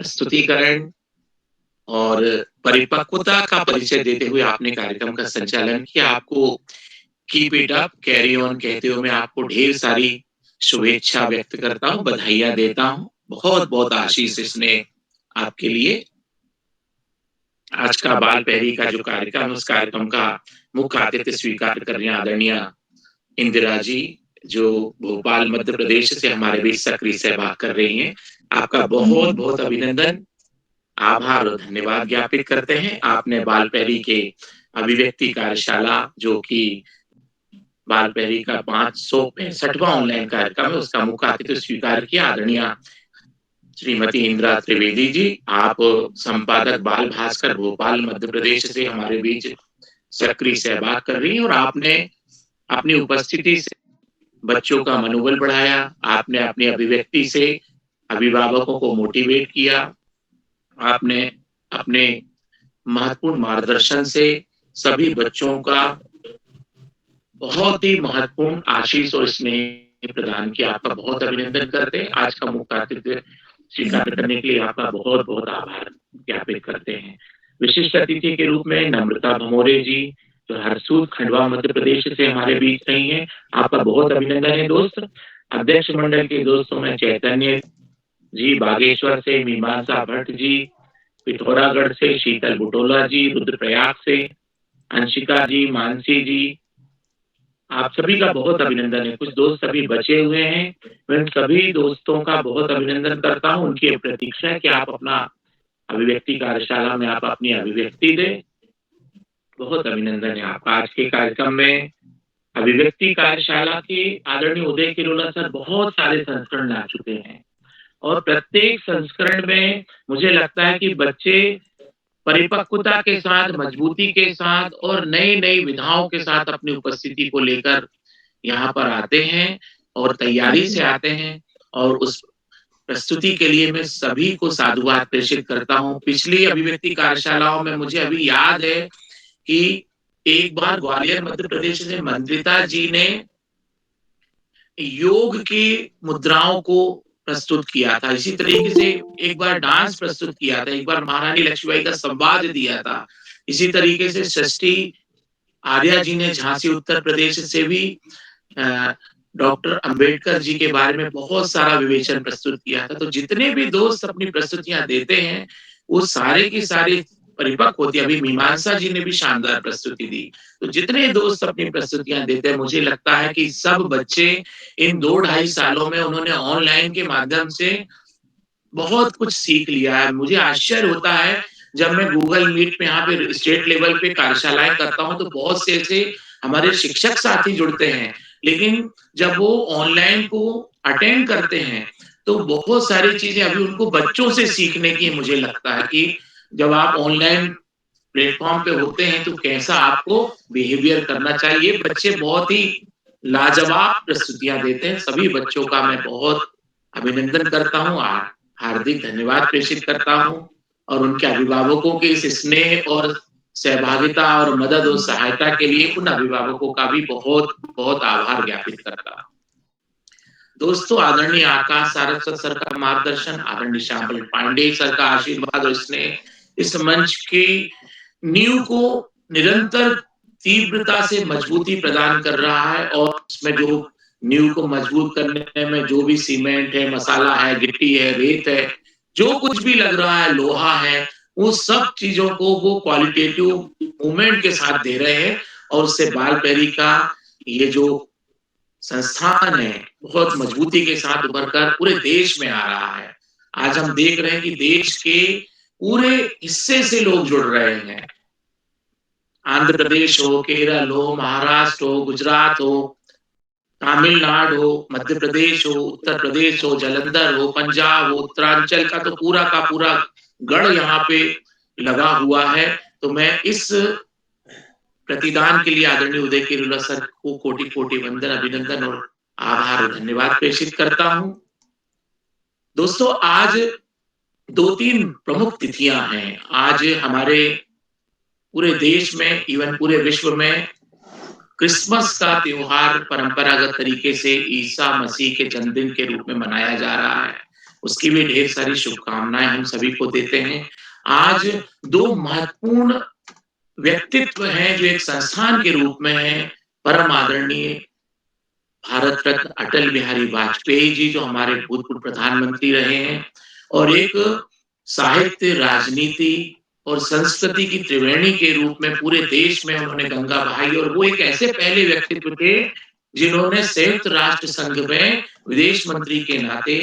प्रस्तुतिकरण और परिपक्वता का परिचय देते हुए आपने कार्यक्रम का संचालन किया। आपको keep it up, carry on कहते हुए मैं आपको ढेर सारी शुभेच्छा व्यक्त करता हूँ, बधाइयां देता हूँ। बहुत बहुत आशीष इसने आपके लिए। आज का बाल पहरी का जो कार्यक्रम, उस कार्यक्रम का मुख्य आतिथ्य स्वीकार करने आदरणीय इंदिरा जी, जो भोपाल मध्य प्रदेश से हमारे बीच सक्रिय सहभाग कर रही हैं। आपका बहुत बहुत अभिनंदन, आभार और धन्यवाद ज्ञापित करते हैं। आपने बाल पैरी के अभिव्यक्ति कार्यशाला, जो कि बाल पैरी का 565वां ऑनलाइन कार्यक्रम है, उसका मुख्य अतिथि स्वीकार किया। आदरणीय श्रीमती इंदिरा त्रिवेदी जी, आप संपादक बाल भास्कर भोपाल मध्य प्रदेश से हमारे बीच सक्रिय सहभाग कर रही हैं, और आपने अपनी उपस्थिति से बच्चों का मनोबल बढ़ाया। आपने अपनी अभिव्यक्ति से अभिभावकों को मोटिवेट किया। आपने अपने महत्वपूर्ण मार्गदर्शन से सभी बच्चों का बहुत ही महत्वपूर्ण आशीष और स्नेह प्रदान किया। आपका बहुत अभिनंदन करते हैं। आज का मुख्य अतिथि स्वीकार करने के लिए आपका बहुत बहुत आभार ज्ञापित करते हैं। विशिष्ट अतिथि के रूप में नम्रता भमोरे जी, जो हरसूद खंडवा मध्य प्रदेश से हमारे बीच रही हैं, आपका बहुत अभिनंदन है दोस्त। अध्यक्ष मंडल के दोस्तों में चैतन्य जी बागेश्वर से, मीमांसा भट्ट जी पिथौरागढ़ से, शीतल बुटोला जी रुद्रप्रयाग से, अंशिका जी, मानसी जी, आप सभी का बहुत अभिनंदन है। कुछ दोस्त अभी बचे हुए हैं, मैं उन सभी दोस्तों का बहुत अभिनंदन करता हूँ। उनकी प्रतीक्षा है कि आप अपना अभिव्यक्ति कार्यशाला में आप अपनी अभिव्यक्ति दें। बहुत अभिनंदन है आपका। आज के कार्यक्रम में अभिव्यक्ति कार्यशाला के आदरणीय उदय किरोला सर बहुत सारे संस्करण ला चुके हैं, और प्रत्येक संस्करण में मुझे लगता है कि बच्चे परिपक्वता के साथ, मजबूती के साथ और नई नई विधाओं के साथ अपनी उपस्थिति को लेकर यहाँ पर आते हैं और तैयारी से आते हैं, और उस प्रस्तुति के लिए मैं सभी को साधुवाद प्रेषित करता हूँ। पिछली अभिव्यक्ति कार्यशालाओं में मुझे अभी याद है कि एक बार ग्वालियर मध्य प्रदेश से मंत्रिता जी ने योग की मुद्राओं को प्रस्तुत किया था। इसी तरीके से एक बार डांस प्रस्तुत किया था, एक बार महारानी लक्ष्मीबाई का संवाद दिया था। इसी तरीके से षष्ठी आर्या जी ने झांसी उत्तर प्रदेश से भी डॉक्टर अंबेडकर जी के बारे में बहुत सारा विवेचन प्रस्तुत किया था। तो जितने भी दोस्त अपनी प्रस्तुतियां देते हैं वो सारे की सारी परिपक्व होती है। अभी मीमांसा जी ने भी शानदार प्रस्तुति दी। तो जितने दोस्त अपनी प्रस्तुतियां देते हैं, मुझे लगता है कि सब बच्चे इन 2-2.5 सालों में उन्होंने ऑनलाइन के माध्यम से बहुत कुछ सीख लिया है। मुझे आश्चर्य होता है जब मैं गूगल मीट पे यहाँ पे स्टेट लेवल पे कार्यशालाएं करता हूँ, तो बहुत से ऐसे हमारे शिक्षक साथी जुड़ते हैं, लेकिन जब वो ऑनलाइन को अटेंड करते हैं तो बहुत सारी चीजें अभी उनको बच्चों से सीखने की मुझे लगता है कि जब आप ऑनलाइन प्लेटफॉर्म पे होते हैं तो कैसा आपको बिहेवियर करना चाहिए। बच्चे बहुत ही लाजवाब प्रस्तुतियां देते हैं। सभी बच्चों का मैं बहुत अभिनंदन करता हूँ, हार्दिक धन्यवाद प्रेषित करता हूँ, और उनके अभिभावकों के इस स्नेह और सहभागिता और मदद और सहायता के लिए उन अभिभावकों का भी बहुत बहुत आभार ज्ञापित करता हूँ। दोस्तों, आदरणीय आकाश सारस्वत सर का मार्गदर्शन, आदरणीय श्यामल पांडे सर का आशीर्वाद और स्नेह इस मंच की नींव को निरंतर तीव्रता से मजबूती प्रदान कर रहा है, और इसमें जो नींव को मजबूत करने में जो भी सीमेंट है, मसाला है, गिट्टी है, रेत है, जो कुछ भी लग रहा है, लोहा है, वो सब चीजों को वो क्वालिटेटिव मूवमेंट के साथ दे रहे हैं, और उससे बाल पैरी का ये जो संस्थान है बहुत मजबूती के साथ उभर कर पूरे देश में आ रहा है। आज हम देख रहे हैं कि देश के पूरे हिस्से से लोग जुड़ रहे हैं। आंध्र प्रदेश हो, केरल हो, महाराष्ट्र हो, गुजरात हो, तमिलनाडु हो, मध्य प्रदेश हो, उत्तर प्रदेश हो, जालंधर हो, पंजाब हो, उत्तरांचल का तो पूरा का पूरा गढ़ यहाँ पे लगा हुआ है। तो मैं इस प्रतिदान के लिए आदरणीय उदय किरोला सर को कोटि कोटि वंदन, अभिनंदन और आभार और धन्यवाद प्रेषित करता हूँ। दोस्तों, आज 2-3 प्रमुख तिथियां हैं। आज हमारे पूरे देश में, इवन पूरे विश्व में क्रिसमस का त्योहार परंपरागत तरीके से ईसा मसीह के जन्मदिन के रूप में मनाया जा रहा है। उसकी भी ढेर सारी शुभकामनाएं हम सभी को देते हैं। आज 2 महत्वपूर्ण व्यक्तित्व हैं जो एक संस्थान के रूप में है। परम आदरणीय भारत रत्न अटल बिहारी वाजपेयी जी, जो हमारे भूतपूर्व प्रधानमंत्री रहे हैं, और एक साहित्य, राजनीति और संस्कृति की त्रिवेणी के रूप में पूरे देश में उन्होंने गंगा बहाई, और वो एक ऐसे पहले व्यक्तित्व थे जिन्होंने संयुक्त राष्ट्र संघ में विदेश मंत्री के नाते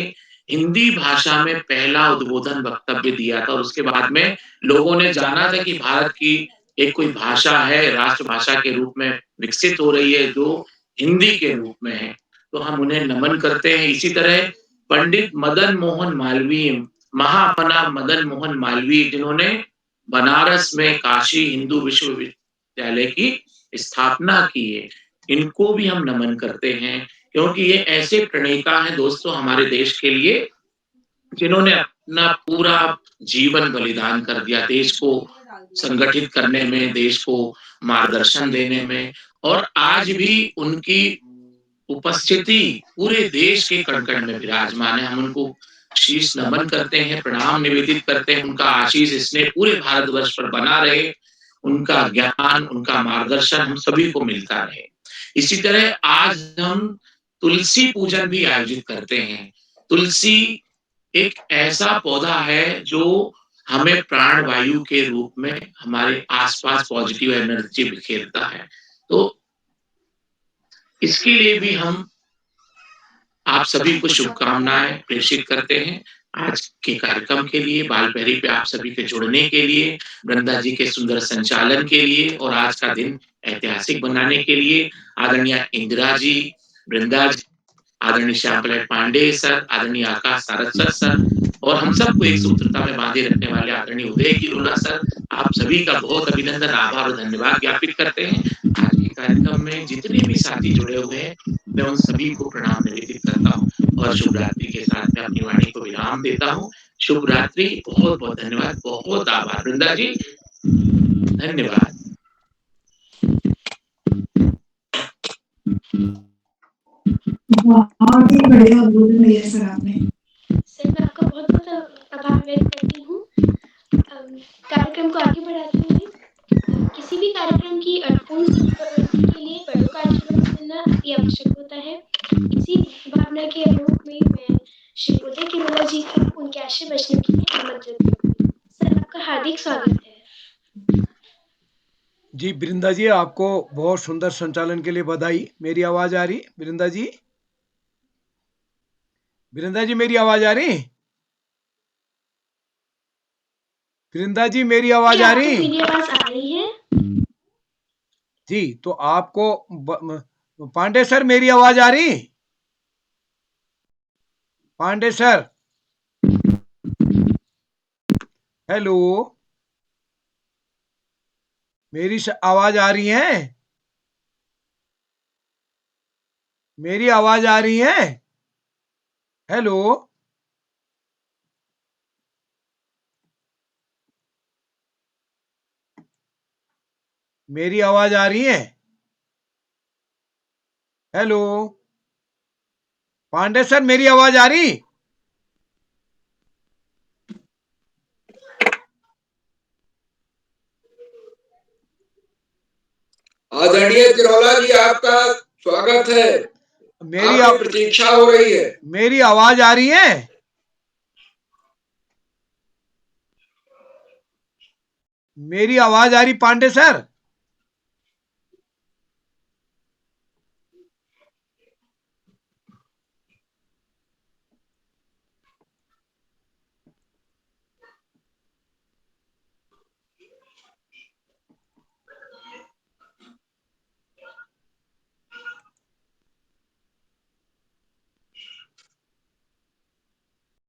हिंदी भाषा में पहला उद्बोधन वक्तव्य दिया था और उसके बाद में लोगों ने जाना था कि भारत की एक कोई भाषा है, राष्ट्रभाषा के रूप में विकसित हो रही है, जो हिंदी के रूप में है। तो हम उन्हें नमन करते हैं। इसी तरह पंडित मदन मोहन मालवीय, महामना मदन मोहन मालवीय, जिन्होंने बनारस में काशी हिंदू विश्वविद्यालय की स्थापना की है, इनको भी हम नमन करते हैं, क्योंकि ये ऐसे प्रणेता हैं दोस्तों हमारे देश के लिए, जिन्होंने अपना पूरा जीवन बलिदान कर दिया देश को संगठित करने में, देश को मार्गदर्शन देने में, और आज भी उनकी उपस्थिति पूरे देश के कण-कण में विराजमान है। हम उनको शीश नमन करते हैं, प्रणाम निवेदित करते हैं। उनका आशीष स्नेह पूरे भारतवर्ष पर बना रहे, उनका ज्ञान, उनका मार्गदर्शन हम सभी को मिलता रहे। इसी तरह आज हम तुलसी पूजन भी आयोजित करते हैं। तुलसी एक ऐसा पौधा है जो हमें प्राणवायु के रूप में हमारे आसपास पॉजिटिव एनर्जी बिखेरता है। तो इसके लिए भी हम आप सभी को शुभकामनाएं प्रेषित करते हैं। आज के कार्यक्रम के लिए, बालपहरी पे आप सभी के जुड़ने के लिए, वृंदा जी के सुंदर संचालन के लिए और आज का दिन ऐतिहासिक बनाने के लिए आदरणीय इंदिरा जी, वृंदा जी, आदरणीय श्याम प्रसाद पांडे सर, आदरणीय आकाश सारस्वत सर और हम सबको एक सूत्रता में बांधे रखने वाले आदरणीय उदय किरोला सर, आप सभी का बहुत अभिनंदन, आभार और धन्यवाद ज्ञापित करते हैं। आज के कार्यक्रम में जितने भी साथी जुड़े हुए हैं, मैं उन सभी को प्रणाम निवेदित करता हूँ और शुभ रात्रि के साथ मैं अपनी वाणी को विराम देता हूँ। शुभ रात्रि, बहुत बहुत धन्यवाद, बहुत आभार। वृंदा जी, धन्यवाद। बहुत ही बढ़िया बोल रही है सर आपने। सर मैं आपका बहुत बहुत आभार व्यक्त करती हूँ। कार्यक्रम को आगे बढ़ाते हुए किसी भी कार्यक्रम की अर्थपूर्ण समाप्ति के लिए बड़ों का आशीर्वाद मिलना अति आवश्यक होता है। इसी भावना के अनुरूप में मैं श्री उदय किरोला जी को उनके आशय बचने के लिए आमंत्रित करती हूँ। सर आपका हार्दिक स्वागत है। जी वृंदा जी, आपको बहुत सुंदर संचालन के लिए बधाई। मेरी आवाज आ रही वृंदा जी? वृंदा जी मेरी आवाज आ रही? वृंदा जी मेरी आवाज आ रही? मेरी आवाज आ रही है जी। तो आपको पांडे सर मेरी आवाज आ रही? पांडे सर, हेलो, मेरी आवाज आ रही है? मेरी आवाज आ रही है? हेलो, मेरी आवाज आ रही है? हेलो, पांडे सर मेरी आवाज आ रही? आदरणीय किरोला जी, आपका स्वागत है। मेरी आपकी प्रतीक्षा हो रही है। मेरी आवाज आ रही है? मेरी आवाज आ रही पांडे सर?